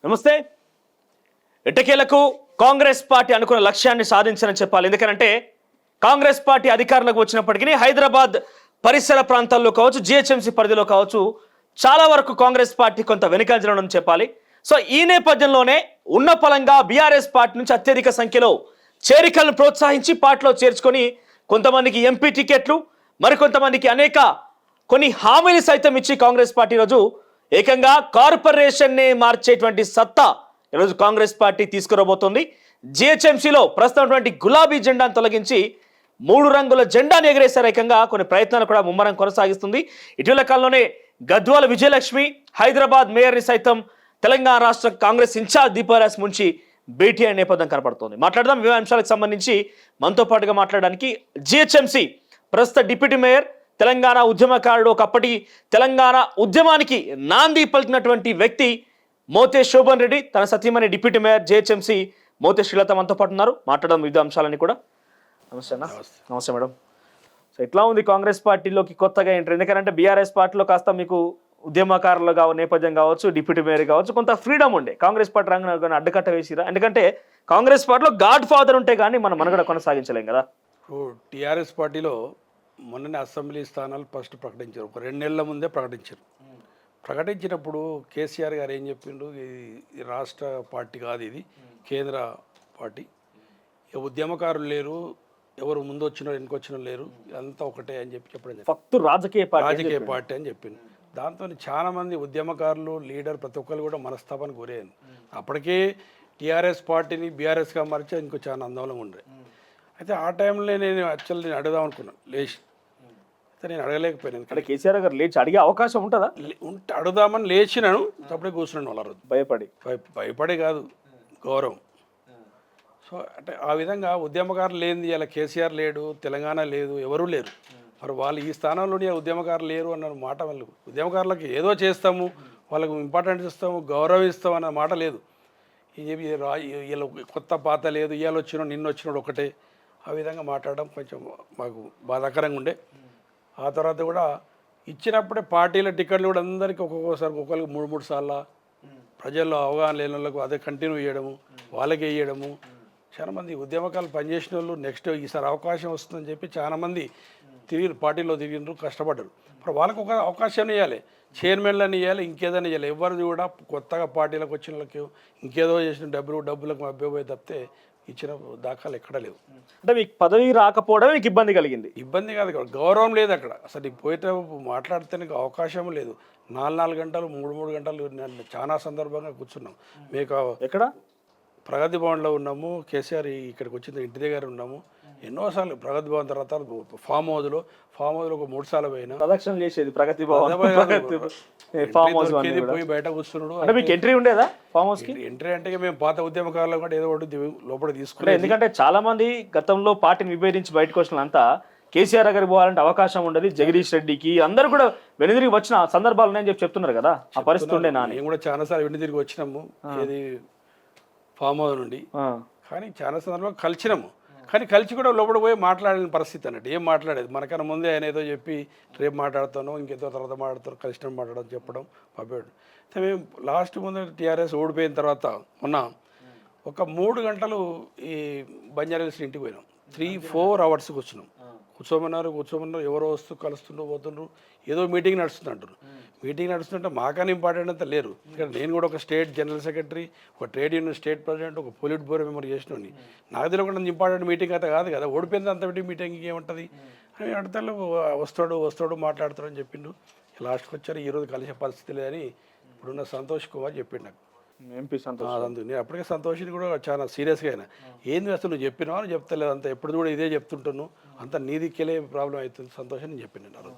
నమస్తే. ఎట్టకేలకు కాంగ్రెస్ పార్టీ అనుకున్న లక్ష్యాన్ని సాధించాలని చెప్పాలి. ఎందుకంటే కాంగ్రెస్ పార్టీ అధికారంలోకి వచ్చినప్పటికీ హైదరాబాద్ పరిసర ప్రాంతాల్లో కావచ్చు, జిహెచ్ఎంసీ పరిధిలో కావచ్చు, చాలా వరకు కాంగ్రెస్ పార్టీ కొంత వెనుకంజడం చెప్పాలి. సో ఈ నేపథ్యంలోనే ఉన్న పలంగా బీఆర్ఎస్ పార్టీ నుంచి అత్యధిక సంఖ్యలో చేరికలను ప్రోత్సహించి పార్టీలో చేర్చుకొని కొంతమందికి ఎంపీ టికెట్లు, మరికొంతమందికి కొన్ని హామీలు సైతం ఇచ్చి కాంగ్రెస్ పార్టీ రోజు ఏకంగా కార్పొరేషన్నే మార్చేటువంటి సత్తా ఈరోజు కాంగ్రెస్ పార్టీ తీసుకురాబోతోంది. జిహెచ్ఎంసీలో ప్రస్తుతం గులాబీ జెండాను తొలగించి 3 రంగుల జెండాను ఎగరేశారు. ఏకంగా కొన్ని ప్రయత్నాలు కూడా ముమ్మరం కొనసాగిస్తుంది. ఇటీవల కాలంలోనే గద్వాల విజయలక్ష్మి హైదరాబాద్ మేయర్ని సైతం తెలంగాణ రాష్ట్ర కాంగ్రెస్ ఇన్ఛార్జ్ దీపారాస్ ముంచి భేటీ అనే నేపథ్యం కనపడుతోంది. మాట్లాడదాం వివిధ అంశాలకు సంబంధించి. మనతో పాటుగా మాట్లాడడానికి జిహెచ్ఎంసీ ప్రస్తుత డిప్యూటీ మేయర్, తెలంగాణ ఉద్యమకారుడు, ఒకప్పటి తెలంగాణ ఉద్యమానికి నాంది పలికినటువంటి వ్యక్తి మోతే శోభన్ రెడ్డి, తన సతీమణి deputy mayor GHMC Mothe Srilatha మనతో పాటు ఉన్నారు. మాట్లాడడం వివిధ అంశాలని కూడా. నమస్తే అన్న. నమస్తే మేడం. సో ఎట్లా ఉంది కాంగ్రెస్ పార్టీలోకి కొత్తగా ఎంట్రీ? ఎందుకంటే బీఆర్ఎస్ పార్టీలో కాస్త మీకు ఉద్యమకారులుగా నేపథ్యం కావచ్చు, డిప్యూటీ మేయర్ కావచ్చు, కొంత ఫ్రీడమ్ ఉండే. కాంగ్రెస్ పార్టీ రంగం అడ్డకట్ట వేసిరా? ఎందుకంటే కాంగ్రెస్ పార్టీలో గాడ్ ఫాదర్ ఉంటే కానీ మనం మనగడ కొనసాగించలేం కదా. టీఆర్ఎస్ పార్టీలో మొన్ననే అసెంబ్లీ స్థానాలు ఫస్ట్ ప్రకటించారు. ఒక 2 నెలల ముందే ప్రకటించారు. ప్రకటించినప్పుడు కేసీఆర్ గారు ఏం చెప్పిండు, ఇది రాష్ట్ర పార్టీ కాదు, ఇది కేంద్ర పార్టీ, ఉద్యమకారులు లేరు, ఎవరు ముందు వచ్చినా వెనుకొచ్చినా లేరు, అంతా ఒకటే అని చెప్పడం ఫక్తు రాజకీయ పార్టీ అని చెప్పింది. దాంతో చాలా మంది ఉద్యమకారులు, లీడర్ ప్రతి ఒక్కరు కూడా మనస్తాపాన్ని గురయ్యాను. అప్పటికే టీఆర్ఎస్ పార్టీని బీఆర్ఎస్గా మార్చే ఇంకో చాలా ఆందోళనగా ఉండే. అయితే ఆ టైంలో నేను అడుగుదాం అనుకున్నాను, లేచి. అయితే నేను అడగలేకపోయాను. ఇక్కడ కేసీఆర్ గారు లేచి అడిగే అవకాశం ఉంటుందా? అడుగుదామని లేచినాను, అప్పుడే కూర్చున్నాను. వాళ్ళ రోజు భయపడి కాదు, గౌరవం. సో అంటే ఆ విధంగా ఉద్యమకారులు లేనిది ఇలా కేసీఆర్ లేడు, తెలంగాణ లేదు, ఎవరూ లేరు. మరి వాళ్ళు ఈ స్థానంలోనే ఉద్యమకారులు లేరు అన్న మాట వాళ్ళు. ఉద్యమకారులకు ఏదో చేస్తాము, వాళ్ళకు ఇంపార్టెన్స్ ఇస్తాము, గౌరవిస్తాం అన్న మాట లేదు. వీళ్ళు కొత్త పాత లేదు, ఇవాళ వచ్చినాడు నిన్న వచ్చినాడు ఒకటే, ఆ విధంగా మాట్లాడడం కొంచెం మాకు బాధాకరంగా ఉండే. ఆ తర్వాత కూడా ఇచ్చినప్పుడే పార్టీల టికెట్లు కూడా అందరికీ ఒక్కొక్కసారి ఒక్కొక్కరికి 3 సార్లు ప్రజల్లో అవగాహన లేని వాళ్ళకు అదే కంటిన్యూ చేయడము, వాళ్ళకి వేయడము. చాలామంది ఉద్యమకాలు పనిచేసిన వాళ్ళు నెక్స్ట్ ఈసారి అవకాశం వస్తుందని చెప్పి చాలామంది పార్టీలో తిరిగినారు, కష్టపడ్డారు. మరి వాళ్ళకు ఒక అవకాశం ఇవ్వాలి, చైర్మన్లని ఇవ్వాలి, ఇంకేదైనా ఇవ్వాలి. ఎవరిది కూడా కొత్తగా పార్టీలకు వచ్చిన వాళ్ళకి ఇంకేదో చేసిన డబ్బులకు అభ్యపోయి తప్పితే ఇచ్చిన దాఖలు ఎక్కడ లేవు. అంటే మీకు పదవి రాకపోవడం మీకు ఇబ్బంది కలిగింది? ఇబ్బంది కాదు, గౌరవం లేదు అక్కడ. అసలు పోయితే మాట్లాడితే అవకాశం లేదు. 4 గంటలు 3 గంటలు చాలా సందర్భంగా కూర్చున్నాం. మీకు ఎక్కడ ప్రగతి భవన్లో ఉన్నాము, కేసీఆర్ ఇక్కడికి వచ్చింది ఇంటి దగ్గర ఉన్నాము. ఎన్నోసార్లు ప్రగతి భవన్ తర్వాత ఫామ్ హౌస్లో ఒక 3 సార్లు పోయినా. ప్రదక్షిణ చేసేది ప్రగతి భవన్, పోయి బయట కూర్చున్నాడు. అంటే మీకు ఎంట్రీ ఉండేదా ఫామ్ హౌస్ కి? ఎంట్రీ అంటే మేము పాత ఉద్యమకారులు కూడా ఏదో ఒకటి లోపల తీసుకున్నాం. ఎందుకంటే చాలా మంది గతంలో పార్టీని విభేదించి బయటకు వచ్చిన అంతా కేసీఆర్ గారికి పోవాలంటే అవకాశం ఉండదు, జగదీష్ రెడ్డికి అందరూ కూడా వెనుదిరిగి వచ్చిన సందర్భాలు ఉన్నాయని చెప్పి చెప్తున్నారు కదా. ఆ పరిస్థితి ఉండే నా మేము కూడా చాలాసార్లు వెనుదిరిగి వచ్చినాము ఏది ఫామ్ హౌస్ నుండి. కానీ చాలా సందర్భంగా కలిసినాము, కానీ కలిసి కూడా లోపల పోయి మాట్లాడిన పరిస్థితి అన్నట్టు. ఏం మాట్లాడేది మనకన్నా ముందే ఆయన ఏదో చెప్పి రేపు మాట్లాడతాను, ఇంకేదో తర్వాత మాట్లాడతాను, కలిసిన మాట్లాడడం చెప్పడం పంపాడు. మేము లాస్ట్ ముందు టీఆర్ఎస్ ఓడిపోయిన తర్వాత మొన్న ఒక 3 గంటలు ఈ బంజారాహిల్స్ ఇంటికి పోయినాం. 3-4 అవర్స్ కూర్చోమన్నారు. ఎవరో వస్తూ కలుస్తుండ్రు పోతుండ్రు, ఏదో మీటింగ్ నడుస్తుందంటారు. మీటింగ్ నడుస్తుంటే మాకన్నా ఇంపార్టెంట్ అంతా లేరు. ఇక్కడ నేను కూడా ఒక స్టేట్ జనరల్ సెక్రటరీ, ఒక ట్రేడ్ యూనియన్ స్టేట్ ప్రెసిడెంట్, ఒక పొలిట్ బ్యూరో మెంబర్ చేసినోని. నాకు తెలియకుండా ఇంపార్టెంట్ మీటింగ్ అయితే కాదు కదా, ఓడిపోయింది అంత మీటింగ్ ఏముంటుంది అని అడితే వస్తాడు మాట్లాడతాడు అని చెప్పిండు. లాస్ట్కి వచ్చారు, ఈరోజు కలిసే పరిస్థితి లేదని ఇప్పుడున్న సంతోష్ కుమార్ చెప్పిండు నాకు. ఎంపీ సంతోష్. నేను అప్పటికే సంతోషిని కూడా చాలా సీరియస్గా అయినా, ఏంది అసలు నువ్వు చెప్పినావు అని చెప్తలేదు, అంత ఎప్పుడు కూడా ఇదే చెప్తుంటాను, అంత నీదికెళ్ళే ప్రాబ్లం అవుతుంది సంతోష్ అని చెప్పినారు.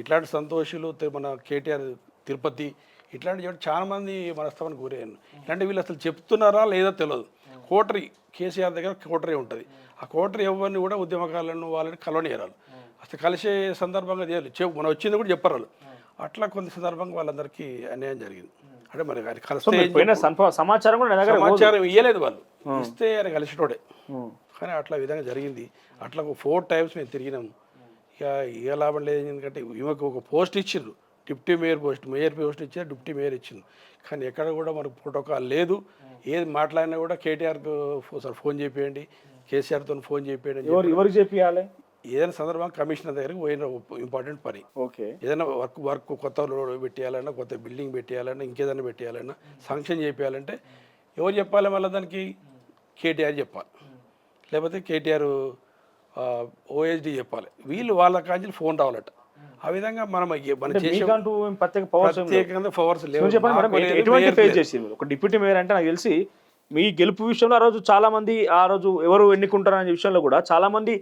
ఇట్లాంటి సంతోషులు మన కేటీఆర్ తిరుపతి ఇట్లాంటి చాలామంది మనస్తాపానికి గురయ్యాను. ఇలాంటి వీళ్ళు అసలు చెప్తున్నారా లేదా తెలియదు. కోటరీ కేసీఆర్ దగ్గర కోటరీ ఉంటుంది. ఆ కోటరీ ఎవరిని కూడా ఉద్యమకారులను వాళ్ళని కలవనియరాలు, అసలు కలిసే సందర్భంగా మనం వచ్చింది కూడా చెప్పరు. అట్లా కొన్ని సందర్భంగా వాళ్ళందరికీ అన్యాయం జరిగింది. అంటే మరి సమాచారం ఇవ్వలేదు వాళ్ళు, ఇస్తే ఆయన కలిసినోడే. కానీ అట్లా విధంగా జరిగింది. అట్లా 4 టైమ్స్ మేము తిరిగినాము. ఇక లాభం లేదు, ఎందుకంటే ఈమెకు ఒక పోస్ట్ ఇచ్చిండ్రు డిప్యూటీ మేయర్ పోస్ట్ ఇచ్చారు, డిప్యూటీ మేయర్ ఇచ్చింది. కానీ ఎక్కడ కూడా మనకు ప్రోటోకాల్ లేదు. ఏది మాట్లాడినా కూడా కేటీఆర్కు సార్ ఫోన్ చేయండి, కేసీఆర్తో ఫోన్ చేయండి. ఎవరికి చేపియాలి? ఏదైనా సందర్భంగా కమిషనర్ దగ్గరికి పోయిన ఇంపార్టెంట్ పని. ఓకే, ఏదైనా వర్క్ కొత్త రోడ్ పెట్టేయాలన్నా, కొత్త బిల్డింగ్ పెట్టేయాలన్నా, ఇంకేదైనా పెట్టేయాలన్నా, శాంక్షన్ చేయాలంటే ఎవరు చెప్పాలి? మళ్ళీ దానికి కేటీఆర్ చెప్పాలి, లేకపోతే కేటీఆర్ ఓఎస్డీ చెప్పాలి. వీళ్ళు వాళ్ళ కాంచి ఫోన్ రావాలట. ఆ విధంగా మనం చేసే ప్రత్యేకంగా పవర్స్ లేవు. ఎటువంటి ఫేస్ చేసింది ఒక డిప్యూటీ మేయర్ అంటే? నాకు తెలిసి మీ గెలుపు విషయంలో ఆ రోజు చాలా మంది, ఆ రోజు ఎవరు ఎన్నుకుంటారు అనే విషయంలో కూడా చాలా మంది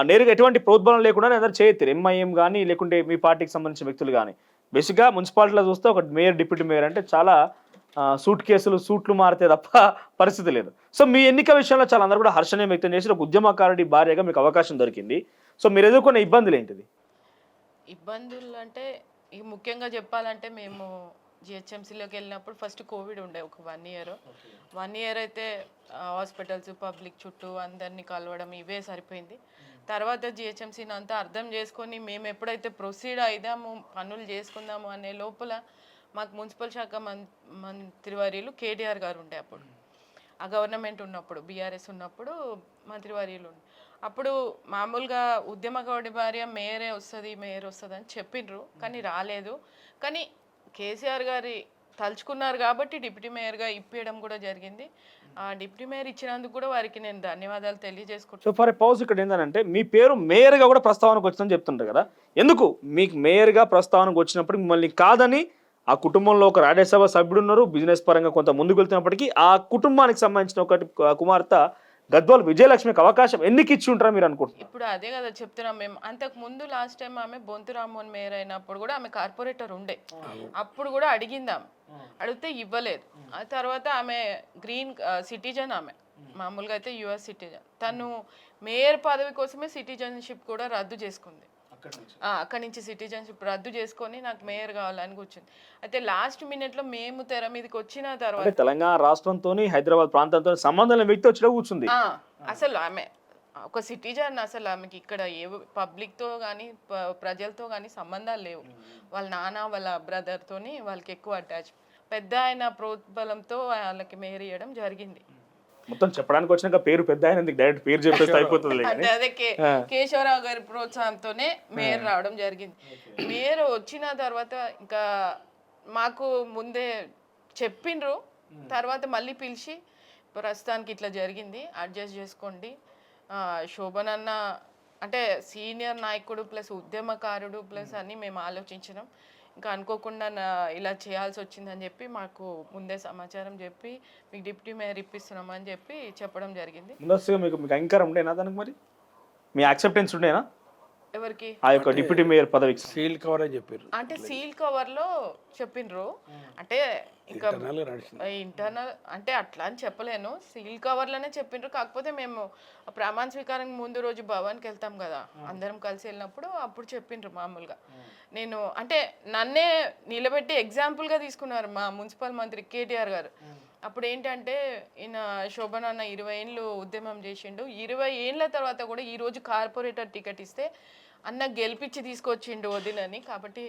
నేరుగా ఎటువంటి ప్రోద్బలం లేకుండా అందరు చేయొత్తారు, ఎంఐఎం కానీ లేకుంటే మీ పార్టీకి సంబంధించిన వ్యక్తులు కానీ. బేసిక్గా మున్సిపాలిటీలో చూస్తే ఒక మేయర్, డిప్యూటీ మేయర్ అంటే చాలా సూట్లు మారితే తప్ప పరిస్థితి లేదు. సో మీ ఎన్నిక విషయంలో చాలా అందరూ కూడా హర్షణీయం వ్యక్తం చేసి ఒక ఉద్యమకారుడి భార్యగా మీకు అవకాశం దొరికింది. సో మీరు ఎదుర్కొన్న ఇబ్బందులు ఏంటిది? ఇబ్బందులు అంటే ఇక ముఖ్యంగా చెప్పాలంటే మేము జిహెచ్ఎంసీలోకి వెళ్ళినప్పుడు ఫస్ట్ కోవిడ్ ఉండే ఒక 1 ఇయర్ అయితే హాస్పిటల్స్ పబ్లిక్ చుట్టూ అందరినీ కలవడం ఇవే సరిపోయింది. తర్వాత జిహెచ్ఎంసీని అంతా అర్థం చేసుకొని మేము ఎప్పుడైతే ప్రొసీడ్ అయిదాము, పనులు చేసుకుందాము అనే లోపల మాకు మున్సిపల్ శాఖ మంత్రివర్యులు కేటీఆర్ గారు ఉండే అప్పుడు, ఆ గవర్నమెంట్ ఉన్నప్పుడు, బీఆర్ఎస్ ఉన్నప్పుడు మంత్రివర్యులు ఉండే. అప్పుడు మామూలుగా ఉద్యమకారుడి భార్య మేయర్ వస్తుంది అని చెప్పిండ్రు, కానీ రాలేదు. కానీ కేసీఆర్ గారి తలుచుకున్నారు కాబట్టి డిప్యూటీ మేయర్గా ఇప్పించడం కూడా జరిగింది. ఆ డిప్యూటీ మేయర్ ఇచ్చినందుకు కూడా వారికి నేను ధన్యవాదాలు తెలియజేసుకుంటాను. సో ఫర్ ఏ పౌజ్ ఇక్కడ ఏంటంటే మీ పేరు మేయర్గా కూడా ప్రస్తావనకు వచ్చిందని చెప్తుంటారు కదా, ఎందుకు మీకు మేయర్గా ప్రస్తావనకు వచ్చినప్పుడు మిమ్మల్ని కాదని ఆ కుటుంబంలో ఒక రాజ్యసభ సభ్యుడు ఉన్నారు, బిజినెస్ పరంగా కొంత ముందుకు వెళ్తున్నప్పటికీ ఆ కుటుంబానికి సంబంధించిన ఒకటి కుమార్తె గద్వాల్ విజయలక్ష్మికి అవకాశం ఎందుకు ఇచ్చి ఉంటారా మీరు అనుకుంటున్నారు? ఇప్పుడు అదే కదా చెప్తున్నాం మేము. అంతకు ముందు లాస్ట్ టైం ఆమె బొంతు రామ్మోహన్ మేయర్ అయినప్పుడు కూడా ఆమె కార్పొరేటర్ ఉండే, అప్పుడు కూడా అడిగిందాం, అడిగితే ఇవ్వలేదు. ఆ తర్వాత ఆమె గ్రీన్ సిటిజన్, ఆమె మామూలుగా అయితే యుఎస్ సిటిజన్. తను మేయర్ పదవి కోసమే సిటిజన్షిప్ కూడా రద్దు చేసుకుంది. అక్కడి నుంచి సిటిజన్షిప్ రద్దు చేసుకొని నాకు మేయర్ కావాలని కూర్చుంది. అయితే లాస్ట్ మినిట్ లో మేము తెర మీదకి వచ్చిన తర్వాత తెలంగాణ రాష్ట్రంతో హైదరాబాద్ ప్రాంతంతో సంబంధం లేని వ్యక్తి వచ్చి కూర్చుంది. అసలు ఆమె ఒక సిటిజన్, అసలు ఆమెకి ఇక్కడ ఏ పబ్లిక్తో కానీ ప్రజలతో కానీ సంబంధాలు లేవు. వాళ్ళ నాన్న వాళ్ళ బ్రదర్తోని వాళ్ళకి ఎక్కువ అటాచ్. పెద్ద ఆయన ప్రోద్బలంతో వాళ్ళకి మేయర్ ఇవ్వడం జరిగింది. మొత్తం చెప్పడానికి వచ్చినాక పేరు పెద్ద ఆయన డైరెక్ట్ పేరు చెప్పేస్తే అయిపోతుంది. అదే కేశవరావు గారి ప్రోత్సాహంతోనే మేయర్ రావడం జరిగింది. మేయర్ వచ్చిన తర్వాత ఇంకా మాకు ముందే చెప్పిండ్రు, తర్వాత మళ్ళీ పిలిచి ప్రస్తుతానికి ఇట్లా జరిగింది, అడ్జస్ట్ చేసుకోండి. శోభన్ అన్న అంటే సీనియర్ నాయకుడు ప్లస్ ఉద్యమకారుడు ప్లస్ అని మేము ఆలోచించినాం. ఇంకా అనుకోకుండా ఇలా చేయాల్సి వచ్చిందని చెప్పి మాకు ముందే సమాచారం చెప్పి మీకు డిప్యూటీ మేయర్ ఇప్పిస్తున్నామని చెప్పి చెప్పడం జరిగింది. ముందస్తుగా మీకు అంగీకారం ఉండేనా దానికి? మరి మీ యాక్సెప్టెన్స్ ఉండేనా ఎవరికి ఆ యొక్క డిప్యూటీ మేయర్ పదవికి? సీల్ కవర్ అని చెప్పారు. అంటే సీల్ కవర్ లో చెప్పిండ్రు, అంటే ఇంకా ఇంటర్నల్ అంటే అట్లా అని చెప్పలేను, సీల్ కవర్ లోనే చెప్పిండ్రు. కాకపోతే మేము ప్రమాణ స్వీకారం ముందు రోజు భవన్కి వెళ్తాం కదా, అందరం కలిసి వెళ్ళినప్పుడు అప్పుడు చెప్పిండ్రు మామూలుగా. నేను అంటే నన్నే నిలబెట్టి ఎగ్జాంపుల్గా తీసుకున్నారు మా మున్సిపల్ మంత్రి కేటీఆర్ గారు. అప్పుడు ఏంటంటే ఈయన శోభన్ అన్న 20 ఏళ్ళు ఉద్యమం చేసిండు, 20 ఏళ్ళ తర్వాత కూడా ఈరోజు కార్పొరేటర్ టికెట్ ఇస్తే అన్న గెలిపించి తీసుకొచ్చిండు వదినని. కాబట్టి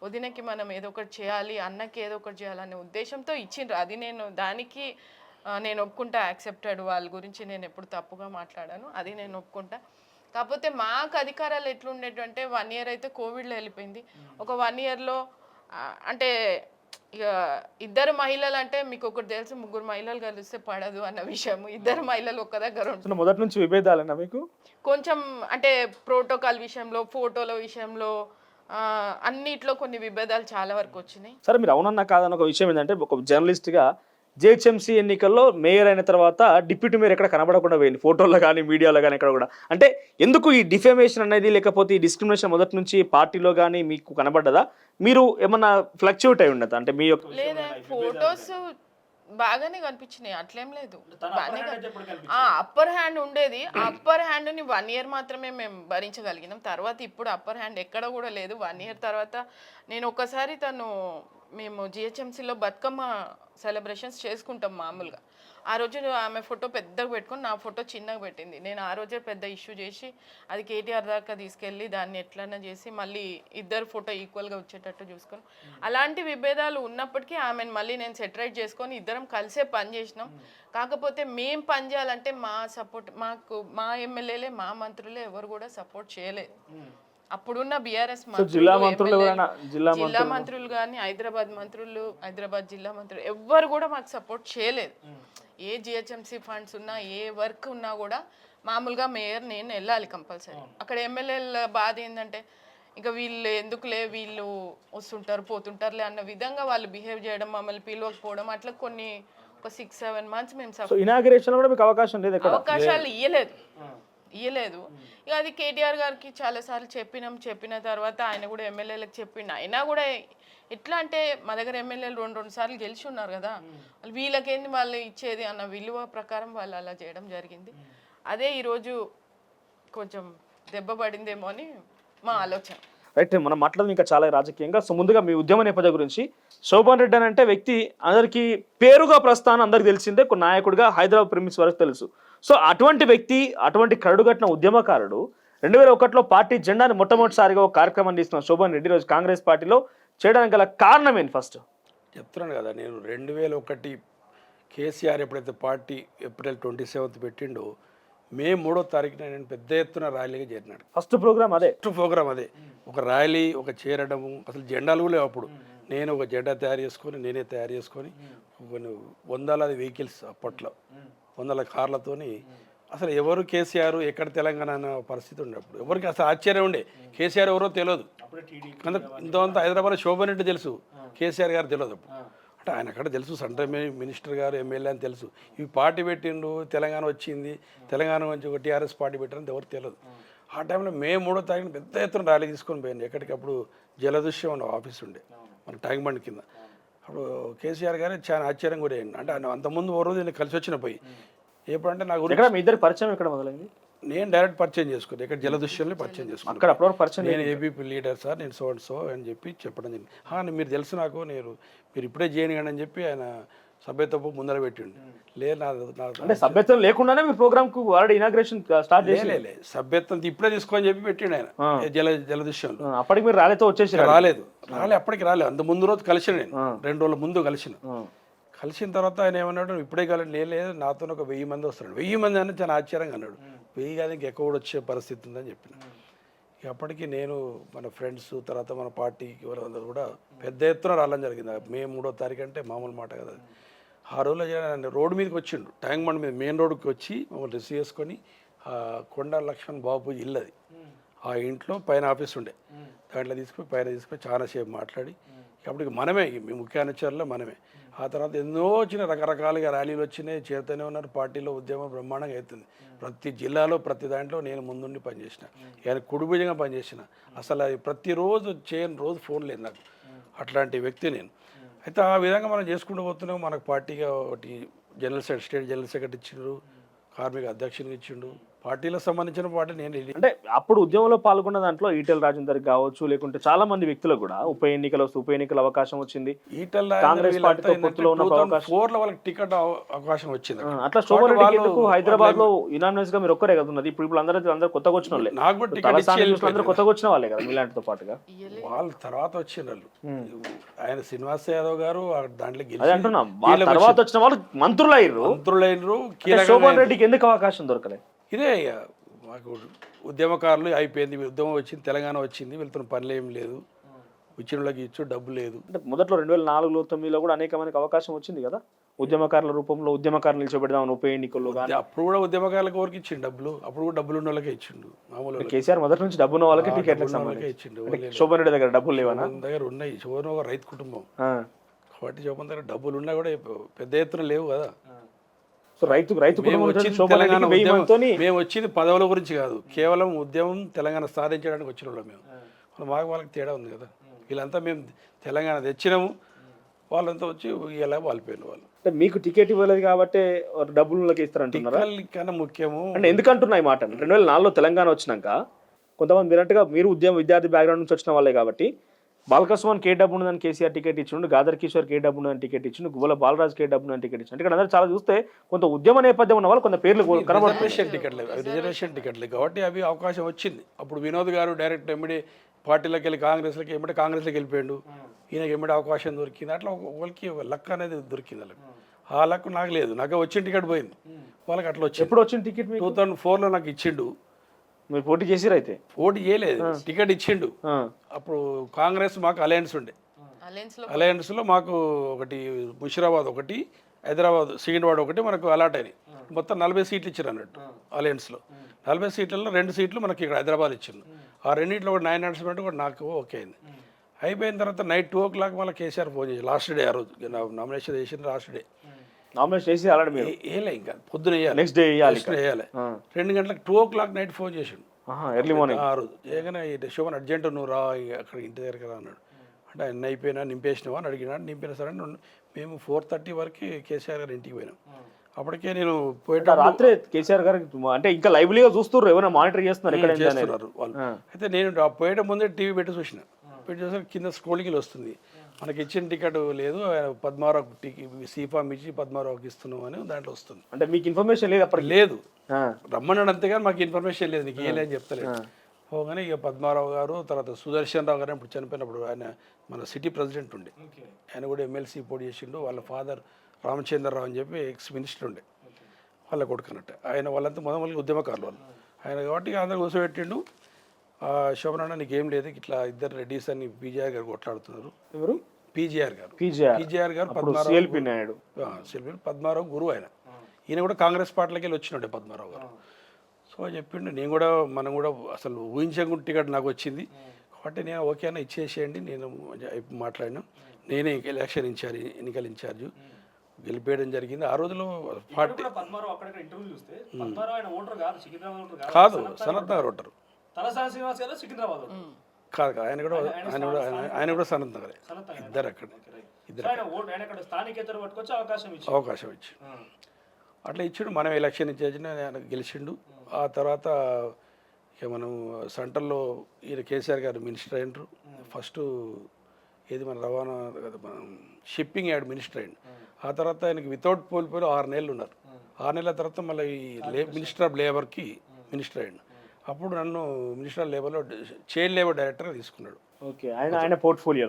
వదినకి మనం ఏదో ఒకటి చేయాలి, అన్నకి ఏదో ఒకటి చేయాలనే ఉద్దేశంతో ఇచ్చిండ్రు. అది దానికి నేను ఒప్పుకుంటా, యాక్సెప్టెడ్. వాళ్ళ గురించి నేను ఎప్పుడు తప్పుగా మాట్లాడాను, అది నేను ఒప్పుకుంటా. కాకపోతే మాకు అధికారాలు ఎట్లుండేటంటే 1 ఇయర్ అయితే కోవిడ్లో వెళ్ళిపోయింది. ఒక 1 ఇయర్లో అంటే ఇక 2 మహిళలు అంటే మీకు ఒకటి తెలుసు, 3 మహిళలు కలిస్తే పడదు అన్న విషయం. 2 మహిళలు ఒక దగ్గర ఉంటుంది. మొదటి నుంచి విభేదాలన్నా మీకు? కొంచెం అంటే ప్రోటోకాల్ విషయంలో, ఫోటోల విషయంలో, అన్నిట్లో కొన్ని విభేదాలు చాలా వరకు వచ్చినాయి. సరే, మీరు అవునన్నా కాదన్న ఒక విషయం ఏంటంటే, ఒక జర్నలిస్ట్గా జిహెచ్ఎంసీ ఎన్నికల్లో మేయర్ అయిన తర్వాత డిప్యూటీ మేయర్ ఎక్కడ కనబడకుండా పోయింది, ఫోటోలో కానీ మీడియాలో కానీ ఎక్కడ కూడా. అంటే ఎందుకు ఈ డిఫేమేషన్ అనేది, లేకపోతే ఈ డిస్క్రిమినేషన్ మొదటి నుంచి పార్టీలో కానీ మీకు కనబడ్డదా? మీరు ఏమన్నా ఫ్లక్చుయేట్ అయి ఉండదా? అంటే మీ యొక్క లేదా ఫోటోస్ బాగానే కనిపించినాయి, అట్లేం లేదు. అప్పర్ హ్యాండ్ ఉండేది, ఆ అప్పర్ హ్యాండ్ని 1 ఇయర్ మాత్రమే మేము భరించగలిగినాం. తర్వాత ఇప్పుడు అప్పర్ హ్యాండ్ ఎక్కడ కూడా లేదు. 1 ఇయర్ తర్వాత నేను ఒక్కసారి తను మేము జిహెచ్ఎంసీలో బతుకమ్మ సెలబ్రేషన్స్ చేసుకుంటాం మామూలుగా. ఆ రోజు ఆమె ఫోటో పెద్దగా పెట్టుకొని నా ఫోటో చిన్నగా పెట్టింది. నేను ఆ రోజే పెద్ద ఇష్యూ చేసి అది కేటీఆర్ దాకా తీసుకెళ్ళి దాన్ని ఎట్లన్నా చేసి మళ్ళీ ఇద్దరు ఫోటో ఈక్వల్గా వచ్చేటట్టు చూసుకొని, అలాంటి విభేదాలు ఉన్నప్పటికీ ఆమెను మళ్ళీ నేను సెటరైట్ చేసుకొని ఇద్దరం కలిసే పని చేసినాం. కాకపోతే మేం పని చేయాలంటే మా సపోర్ట్ మాకు మా ఎమ్మెల్యేలే మా మంత్రులే ఎవరు కూడా సపోర్ట్ చేయలేదు. అప్పుడున్న బీఆర్ఎస్ జిల్లా మంత్రులు ఎవరైనా జిల్లా మంత్రులు కానీ హైదరాబాద్ మంత్రులు, హైదరాబాద్ జిల్లా మంత్రులు ఎవ్వరు కూడా మాకు సపోర్ట్ చేయలేదు. ఏ జిహెచ్ఎంసీ ఫండ్స్ ఉన్నా ఏ వర్క్ ఉన్నా కూడా మామూలుగా మేయర్ నేను వెళ్ళాలి కంపల్సరీ. అక్కడ ఎమ్మెల్యేల బాధ ఏంటంటే ఇంకా వీళ్ళు ఎందుకులే వీళ్ళు వస్తుంటారు పోతుంటారులే అన్న విధంగా వాళ్ళు బిహేవ్ చేయడం, మమ్మల్ని పిలవకపోవడం, అట్లా కొన్ని ఒక 6-7 మంత్స్ మేము ఇనాగ్రేషన్ కూడా మీకు అవకాశం లేదు, అవకాశాలు ఇయ్యలేదు. ఇక అది కేటీఆర్ గారికి చాలాసార్లు చెప్పిన తర్వాత ఆయన కూడా ఎమ్మెల్యేలకు చెప్పిండు. అయినా కూడా ఎట్లా అంటే మా దగ్గర ఎమ్మెల్యేలు 2 సార్లు గెలిచి ఉన్నారు కదా, వీళ్ళకేంది వాళ్ళు ఇచ్చేది అన్న విలువ ప్రకారం వాళ్ళు అలా చేయడం జరిగింది. అదే ఈరోజు కొంచెం దెబ్బ పడిందేమో అని మా ఆలోచన. రైట్, మనం మాట్లాడడం ఇంకా చాలా రాజకీయంగా. సో ముందుగా మీ ఉద్యమ నేపథ్యం గురించి. శోభన్ రెడ్డి అని అంటే వ్యక్తి అందరికీ పేరుగా ప్రస్థానం అందరికి తెలిసిందే, ఒక నాయకుడిగా హైదరాబాద్ ప్రిమిస్ వరకు తెలుసు. సో అటువంటి వ్యక్తి, అటువంటి కరడుగట్టిన ఉద్యమకారుడు 2001లో పార్టీ జెండాని మొట్టమొదటిసారిగా ఒక కార్యక్రమం తీసిన శోభన్ రెడ్డి రోజు కాంగ్రెస్ పార్టీలో చేయడానికి గల కారణం ఏంటి? ఫస్ట్ చెప్తున్నాను కదా, నేను 2001 కేసీఆర్ ఎప్పుడైతే పార్టీ ఏప్రిల్ 27 పెట్టిండో మే 3వ తారీఖున నేను పెద్ద ఎత్తున ర్యాలీగా చేరినాడు. ఫస్ట్ ప్రోగ్రామ్ అదే, ఒక ర్యాలీ, ఒక చేరడము. అసలు జెండాలు కూడా లేవు అప్పుడు. నేను ఒక జెండా నేనే తయారు చేసుకొని కొన్ని వందలాది వెహికల్స్, అప్పట్లో 100 కార్లతోని. అసలు ఎవరు కేసీఆర్, ఎక్కడ తెలంగాణ అన్న పరిస్థితి ఉండే అప్పుడు. ఎవరికి అసలు ఆశ్చర్యం ఉండే, కేసీఆర్ ఎవరో తెలియదు. ఇంతమంత హైదరాబాద్ శోభన్ రెడ్డి తెలుసు, కేసీఆర్ గారు తెలియదు అప్పుడు. అంటే ఆయన అక్కడ తెలుసు, సెంట్రల్ మినిస్టర్ గారు, ఎమ్మెల్యే అని తెలుసు. ఇవి పార్టీ పెట్టిండు, తెలంగాణ వచ్చింది, తెలంగాణ నుంచి ఒక టీఆర్ఎస్ పార్టీ పెట్టినది ఎవరు తెలియదు. ఆ టైంలో మే 3వ తారీఖున పెద్ద ఎత్తున ర్యాలీ తీసుకొని పోయింది. ఎక్కడికప్పుడు జలదృశ్యం అన్న ఆఫీస్ ఉండే మన ట్యాంక్ బండ్ కింద. అప్పుడు కేసీఆర్ గారు చాలా ఆశ్చర్యం కూడా అయ్యింది. అంటే ఆయన అంతకుముందు ఓ రోజు నేను కలిసి వచ్చిన పోయి ఎప్పుడంటే నాకు మీ ఇద్దరు పరిచయం ఎక్కడ మొదలైంది? నేను డైరెక్ట్ పరిచయం చేసుకున్నాను, ఇక్కడ జలదృశ్యంలో పరిచయం చేసుకున్నాను. అక్కడ అప్పుడు పరిచయం నేను ఏబీపీ లీడర్ సార్, నేను సో అని చెప్పి చెప్పడం జరిగింది. మీరు తెలుసు నాకు, మీరు ఇప్పుడే చేయనివ్వండి అని చెప్పి ఆయన సభ్యత్వం ముందర పెట్టిండు. అంటే సభ్యత్వం లేకుండానే మీ ప్రోగ్రామ్ కు ఆల్రెడీ ఇనాగ్రేషన్ స్టార్ట్ చేసి సభ్యత్వం ఇప్పుడే తీసుకోని చెప్పి పెట్టిండు ఆయన జలదృశ్యంలో. అప్పటికి మీరు ర్యాలీతో వచ్చేసి అప్పటికి రాలేదు. అంత ముందు రోజు కలిసిన నేను 2 రోజుల ముందు కలిసిన తర్వాత ఆయన ఏమన్నాడు, ఇప్పుడే కాలేదు, లేదు నాతో ఒక 1000 మంది వస్తున్నాడు. 1000 మంది అని చాలా ఆశ్చర్యంగా అన్నాడు. 1000 కాదు ఇంకా ఎక్కువ కూడా వచ్చే పరిస్థితి ఉందని చెప్పిన. అప్పటికి నేను, మన ఫ్రెండ్స్, తర్వాత మన పార్టీకి ఎవరందరూ కూడా పెద్ద ఎత్తున రావడం జరిగింది. మే 3వ తారీఖు అంటే మామూలు మాట కదా. ఆ రోజులో రోడ్డు మీదకి వచ్చిండు, ట్యాంక్ బండ్ మీద మెయిన్ రోడ్డుకి వచ్చి మమ్మల్ని రిసీవ్ చేసుకొని, కొండ లక్ష్మణ్ బాబు ఇల్లు అది, ఆ ఇంట్లో పైన ఆఫీస్ ఉండే, దాంట్లో పైన తీసుకుపోయి చాలాసేపు మాట్లాడి, అప్పటికి మనమే మీ ముఖ్య అనుచరులో మనమే. ఆ తర్వాత ఎన్నో వచ్చిన రకరకాలుగా ర్యాలీలు వచ్చినాయి, చేరుతూనే ఉన్నారు. పార్టీలో ఉద్యమం బ్రహ్మాండంగా అవుతుంది. ప్రతి జిల్లాలో ప్రతి దాంట్లో నేను ముందుండి పనిచేసిన, ఆయన కుడిభుజంగా పనిచేసిన. అసలు అది ప్రతిరోజు చేయని రోజు ఫోన్ లేదు నాకు, అట్లాంటి వ్యక్తి నేను. అయితే ఆ విధంగా మనం చేసుకుంటూ పోతున్నాం. మనకు పార్టీగా ఒకటి స్టేట్ జనరల్ సెక్రటరీ ఇచ్చిండు, కార్మిక అధ్యక్షునికి ఇచ్చిండు. పార్టీలకు సంబంధించిన పార్టీ నేను. అంటే అప్పుడు ఉద్యమంలో పాల్గొన్న దాంట్లో ఈటెల రాజేందర్ కావచ్చు, లేకుంటే చాలా మంది వ్యక్తులకు కూడా ఉప ఎన్నికల అవకాశం వచ్చింది. కాంగ్రెస్ పార్టీతో పొత్తులో ఉన్న అవకాశం, 4లో వాళ్ళకి టికెట్ అవకాశం వచ్చింది. అట్లా శోభన్ రెడ్డికి ఎందుకు హైదరాబాద్ లో యునానిమస్ గా మీరు ఒక్కరే కదా ఉన్నది? ఇప్పుడు అందరూ కొత్తగా వచ్చిన వాళ్ళే, నాకు కూడా టికెట్ అందరూ కొత్తగా వచ్చిన వాళ్ళే కదా మీలాంటితో పాటుగా. వాళ్ళ తర్వాత వచ్చిన వాళ్ళు, ఆయన శ్రీనివాస్ యాదవ్ గారు దాంట్లో అదే అంటున్నాం, వాళ్ళ తర్వాత వచ్చిన వాళ్ళు మంత్రులు అయ్యారు. శోభన్ రెడ్డికి ఎందుకు అవకాశం దొరకలేదు? ఇదే మాకు ఉద్యమకారులు అయిపోయింది, ఉద్యమం వచ్చింది, తెలంగాణ వచ్చింది, వెళ్తున్న పనులు ఏం లేదు, ఇచ్చినోళ్ళకి ఇచ్చు డబ్బు లేదు. అంటే మొదట్లో 2004లో 2009లో కూడా అనేక మందికి అవకాశం వచ్చింది కదా, ఉద్యమకారుల రూపంలో ఉద్యమకారులు నిలిచబెడదాం ఉప ఎన్నికల్లో. అప్పుడు కూడా ఉద్యమకారులకు ఎవరికి ఇచ్చిండు డబ్బులు? అప్పుడు కూడా డబ్బులు ఉన్న వాళ్ళకే ఇచ్చిండు. మామూలు కేసీఆర్ మొదటి నుంచి డబ్బు ఉన్న వాళ్ళకి టికెట్లకే ఇచ్చిండు. శోభన్ రెడ్డి దగ్గర డబ్బులు లేవనా? దగ్గర ఉన్నాయి. శోభన్ ఒక రైతు కుటుంబం కాబట్టి శోభన్ దగ్గర డబ్బులు ఉన్నా కూడా పెద్ద ఎత్తున లేవు కదా. సో రైతు మేము వచ్చింది పదవుల గురించి కాదు, కేవలం ఉద్యమం తెలంగాణ సాధించడానికి వచ్చిన వాళ్ళం మేము. వాళ్ళకి తేడా ఉంది కదా. వీళ్ళంతా మేము తెలంగాణ తెచ్చినాము, వాళ్ళంతా వచ్చి ఇలా వాలిపోయిన వాళ్ళు. అంటే మీకు టికెట్ ఇవ్వలేదు కాబట్టి డబ్బులు ఇస్తారంటున్నారా? కన్నా ముఖ్యము అంటే ఎందుకంటున్నా ఈ మాట, 2004లో తెలంగాణ వచ్చినాక కొంతమంది మీరట్టుగా మీరు విద్యార్థి బ్యాక్గ్రౌండ్ నుంచి వచ్చిన వాళ్ళే కాబట్టి బాలకృష్ణ కే డబ్బు ఉన్నదని కేసీఆర్ టికెట్ ఇచ్చిండు, గాదర్ కిషోర్ కే డబ్బు ఉన్నదని టికెట్ ఇచ్చిండు, గువ్వల బాలరాజ్ కే డబ్బు ఉన్నదని టికెట్ ఇచ్చిండు. ఇక్కడ అందరూ చాలా చూస్తే కొంత ఉద్యమ నేపథ్యం ఉన్న వాళ్ళు కొంత పేర్లు కనబడుతుంది. రిజర్వేషన్ టికెట్లే కాబట్టి అవి అవకాశం వచ్చింది. అప్పుడు వినోద్ గారు డైరెక్ట్ ఎమ్మడి పార్టీలోకి వెళ్ళి కాంగ్రెస్లోకి కాంగ్రెస్లోకి వెళ్ళిపోయాడు. ఈయనకి ఎమ్మడి అవకాశం దొరికింది. అట్లా ఒకరికి లక్ అనేది దొరికింది. వాళ్ళకి ఆ లక్ నాకు లేదు. నాకు వచ్చిన టికెట్ పోయింది, వాళ్ళకి అట్లా వచ్చింది. ఎప్పుడు వచ్చిన టికెట్ 2004లో నాకు ఇచ్చిండు. మీరు పోటీ చేసిరు అయితే? పోటీ చేయలేదు, టికెట్ ఇచ్చిండు. అప్పుడు కాంగ్రెస్ మాకు అలయన్స్లో మాకు ఒకటి ముషిరాబాద్ ఒకటి, హైదరాబాద్ సికింద్రాబాద్ ఒకటి మనకు అలాట్ అయినాయి. మొత్తం 40 సీట్లు ఇచ్చారు అన్నట్టు అలయన్స్లో. 40 సీట్లలో 2 సీట్లు మనకి ఇక్కడ హైదరాబాద్ ఇచ్చిండు. ఆ రెండింటిలో కూడా 9 నడిచినట్టు కూడా నాకు ఓకే అయింది. అయిపోయిన తర్వాత నైట్ 2 o'clock మళ్ళీ కేసీఆర్ ఫోన్ చేసి లాస్ట్ డే, ఆ రోజు నామినేషన్ చేసిన లాస్ట్ డే. నామినేషన్ చేసి అలాంటి మీరు వేయలే, ఇంకా పొద్దున వేయాలి, నెక్స్ట్ డే వేయాలి. 2 గంటలకు 2 o'clock నైట్ ఫోన్ చేసిండు ఎర్లీ మార్నింగ్. ఆ రోజు ఏమైనా శోభన్ అర్జెంట్ నువ్వు రా అక్కడ ఇంటి దగ్గర రా అన్నాడు. అంటే ఆయన అయిపోయినా నింపేసినావా అని అడిగినాడు. నింపినా సరే మేము 4:30 వరకు కేసీఆర్ గారు ఇంటికి పోయినాం. అప్పటికే నేను పోయేటప్పుడు రాత్రి కేసీఆర్ గారు అంటే ఇంకా లైవ్లీగా చూస్తున్నారు, ఏమైనా మానిటర్ చేస్తున్నారు ఎక్కడ చేస్తున్నారు వాళ్ళు. అయితే నేను పోయేట ముందే టీవీ పెట్టి చూసిన, పెట్టి చూసిన కింద స్క్రోలింగ్లో వస్తుంది మనకి ఇచ్చిన టికెట్ లేదు, పద్మారావు సీఫామ్ ఇచ్చి పద్మారావుకి ఇస్తున్నాం అని దాంట్లో వస్తుంది. అంటే మీకు ఇన్ఫర్మేషన్ లేదు అప్పటికి? లేదు, రమ్మన్నాడు అంతేగాని మాకు ఇన్ఫర్మేషన్ లేదు, నీకు ఏం లేదని చెప్తలేదు. పోగానే ఇక పద్మారావు గారు, తర్వాత సుదర్శన్ రావు గారు ఇప్పుడు చనిపోయినప్పుడు ఆయన మన సిటీ ప్రెసిడెంట్ ఉండే, ఆయన కూడా ఎమ్మెల్సీ పోటీ చేసిండు. వాళ్ళ ఫాదర్ రామచంద్రరావు అని చెప్పి ఎక్స్ మినిస్టర్ ఉండే, వాళ్ళ కొడుకు అన్నట్టు. ఆయన వాళ్ళంతా మొదటి ఉద్యమకారులు వాళ్ళు. ఆయన కాబట్టి అందరు కూర్చోబెట్టిండు. శోభనాన్న నీకేం లేదు, ఇట్లా ఇద్దరు రెడ్డిస్ అని పీజీఆర్ గారు కొట్లాడుతున్నారు. ఎవరు? పీజీఆర్ గారు పద్మారావు గురువు ఆయన. ఈయన కూడా కాంగ్రెస్ పార్టీలోకి వెళ్ళి వచ్చినట్టే పద్మారావు గారు. సో చెప్పిండు, నేను కూడా మనం కూడా అసలు ఊహించకుండా టికెట్ నాకు వచ్చింది కాబట్టి నేను ఓకే అన్న ఇచ్చేసేయండి. నేను మాట్లాడినా, నేనే ఎలక్షన్ ఎన్నికల ఇన్ఛార్జు, గెలిపేయడం జరిగింది. ఆ రోజులో పార్టీ కాదు, సనత్ నగర్ ఓటరు కాదు, ఆయన కూడా సనత్ నగరే. ఇద్దరు అక్కడ అవకాశం ఇచ్చి అట్లా ఇచ్చిండు. మనం ఎలక్షన్ ఇచ్చేసిన ఆయన గెలిచిండు. ఆ తర్వాత ఇక మనం సెంటర్లో ఈయన కేసీఆర్ గారు మినిస్టర్ అయినరు. ఫస్ట్ ఏది మన రవాణా మన షిప్పింగ్ యార్డ్ మినిస్టర్ అయ్యిండు. ఆ తర్వాత ఆయనకి వితౌట్ పోలిపోయి 6 నెలలు ఉన్నారు. 6 నెలల తర్వాత మళ్ళీ ఈ మినిస్టర్ ఆఫ్ లేబర్కి మినిస్టర్ అయ్యిండు. అప్పుడు నన్ను మినిస్టర్ ఆఫ్ లేబర్లో చైల్డ్ లేబర్ డైరెక్టర్గా తీసుకున్నాడు. ఓకే, ఆయన పోర్ట్ఫోలియో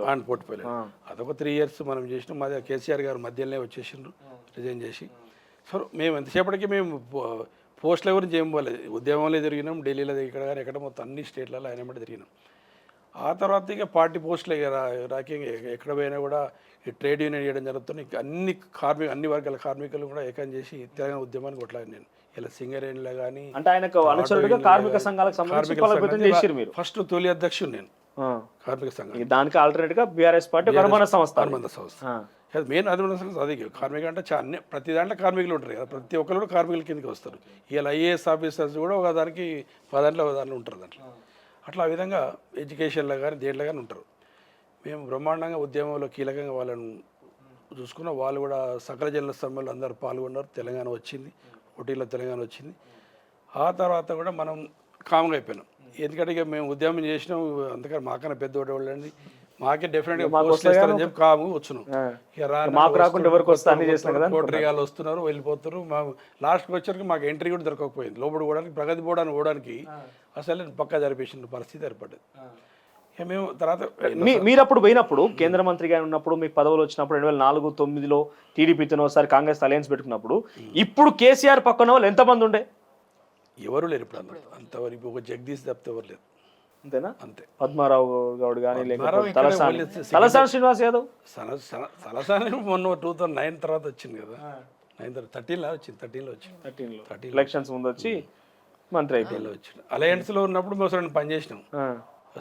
అదొక 3 years మనం చేసినాం. మాది కేసీఆర్ గారు మధ్యలోనే వచ్చేసిండ్రు రిజైన్ చేసి. సో మేము ఎంతసేపటికి మేము పోస్టుల గురించి ఏం పోలేదు, ఉద్యమంలో తిరిగినాం, ఢిల్లీలో ఇక్కడ కానీ ఎక్కడ మొత్తం అన్ని స్టేట్లలో ఆయన బట్టి తిరిగినాం. ఆ తర్వాత ఇక పార్టీ పోస్టులు రాకి ఎక్కడ పోయినా కూడా ఈ ట్రేడ్ యూనియన్ చేయడం జరుగుతుంది. అన్ని వర్గాల కార్మికులు కూడా ఏకం చేసి తెలంగాణ ఉద్యమాన్ని కొట్లాడి నేను ఇలా సింగరేణిలో కానీ అంటే ఆయనకు అనుచరుడుగా కార్మిక సంఘాలకు సంబంధించి ఫస్ట్ తొలి అధ్యక్షుడు నేను కార్మిక సంఘం. దానికి ఆల్టర్నేట్ గా బీఆర్ఎస్ పార్టీ అనుబంధ సంస్థ మెయిన్ అనుబంధ సంస్థ అది. కార్మిక అంటే చాలా ప్రతి దాంట్లో కార్మికులు ఉంటారు కదా, ప్రతి ఒక్కరు కూడా కార్మికుల కిందకి వస్తారు. ఇలా ఐఏఎస్ ఆఫీసర్స్ కూడా ఒక దానికి 10 దాంట్లో ఉంటారు. దాంట్లో అట్లా ఆ విధంగా ఎడ్యుకేషన్లో కానీ దేంట్లో కానీ ఉంటారు. మేము బ్రహ్మాండంగా ఉద్యమంలో కీలకంగా వాళ్ళను చూసుకున్న, వాళ్ళు కూడా సకల జనుల సమ్మెలో అందరూ పాల్గొన్నారు. తెలంగాణ వచ్చింది, పోటీలో తెలంగాణ వచ్చింది. ఆ తర్వాత కూడా మనం కామ్గా అయిపోయినాం. ఎందుకంటే ఇక మేము ఉద్యమం చేసినాం, అందుకని మాకన్నా పెద్దవాళ్ళు అండి, మాకే డెఫినెట్గా పోస్టులు ఇస్తారని చెప్పి కాము వచ్చినాం. ఇక కోటరిగాలు వస్తున్నారు, వెళ్ళిపోతున్నారు. మా లాస్ట్కి వచ్చరికి మాకు ఎంట్రీ కూడా దొరకకపోయింది. లోపల పోవడానికి, ప్రగతి పోవడానికి అసలు పక్కా జరిపేసిన పరిస్థితి ఏర్పడ్డది. ఇక మేము తర్వాత మీరు అప్పుడు పోయినప్పుడు కేంద్ర మంత్రిగా ఉన్నప్పుడు మీకు పదవులు వచ్చినప్పుడు 2004-09లో టీడీపీతో ఒకసారి కాంగ్రెస్ అలయన్స్ పెట్టుకున్నప్పుడు, ఇప్పుడు కేసీఆర్ పక్కన వాళ్ళు ఎంతమంది ఉండే? ఎవరు లేరు ఇప్పుడు అంతవరకు. ఒక జగదీష్ తప్పితే ఎవరు లేరు, అంతేనా? అంతే. పద్మారావు గౌడ్ కానీ తలసాని శ్రీనివాస్ యాదవ్, తలసాని మొన్న 2009 తర్వాత వచ్చింది కదా, 13లో వచ్చింది. 13లో ఎలక్షన్స్ ముందు వచ్చి మంత్రి అయిపోయింది. వచ్చింది. అలయన్స్లో ఉన్నప్పుడు మేము పనిచేసినాం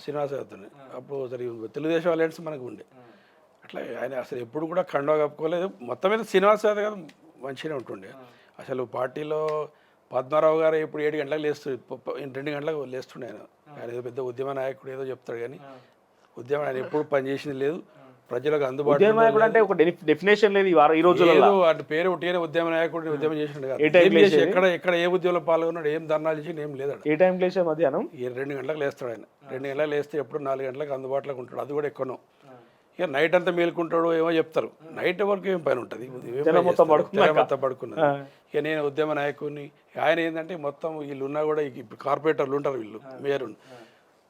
శ్రీనివాస్ యాదవ్. అప్పుడు సరే తెలుగుదేశం అలయన్స్ మనకు ఉండే. అట్లా ఆయన అసలు ఎప్పుడు కూడా కండవ కప్పుకోలేదు. మొత్తం మీద శ్రీనివాస్ యాదవ్ గారు మంచిగానే ఉంటుండే. అసలు పార్టీలో పద్మారావు గారు ఇప్పుడు 7 గంటలకు లేస్తుంది, 2 గంటలకు లేస్తుండే. ఆయన ఏదో పెద్ద ఉద్యమ నాయకుడు ఏదో చెప్తాడు కానీ ఉద్యమం ఆయన ఎప్పుడు పనిచేసింది లేదు. ప్రజలకు అందుబాటులో ఉద్యమ నాయకుడు అంటే ఒక డెఫినేషన్ లేదు ఈ రోజుల్లో. ఏదో అటు పేరు ఒకటి ఉద్యమ నాయకుడిని ఉద్యమం చేసినట్టు కాదు. ఏ టైం ఏం చేసి ఎక్కడ ఎక్కడ ఏ ఉద్యమంలో పాల్గొన్నాడు, ఏం ధర్నాలు చేసి ఏం లేదాడు. ఏ టైం లేచే మధ్యాహ్నం 2 గంటలకు లేస్తాడు ఆయన. 2 గంటలకు లేస్తే ఎప్పుడు 4 గంటలకు అందుబాటులోకి ఉంటాడు. అది కూడా ఎక్కువనో. ఇక నైట్ అంతా మేలుకుంటాడు ఏమో చెప్తారు. నైట్ వరకు ఏం పని ఉంటుంది, మొత్తం పడుకున్నది. ఇక నేను ఉద్యమ నాయకుడిని. ఆయన ఏంటంటే మొత్తం వీళ్ళు ఉన్నా కూడా కార్పొరేటర్లు ఉంటారు, వీళ్ళు మేయర్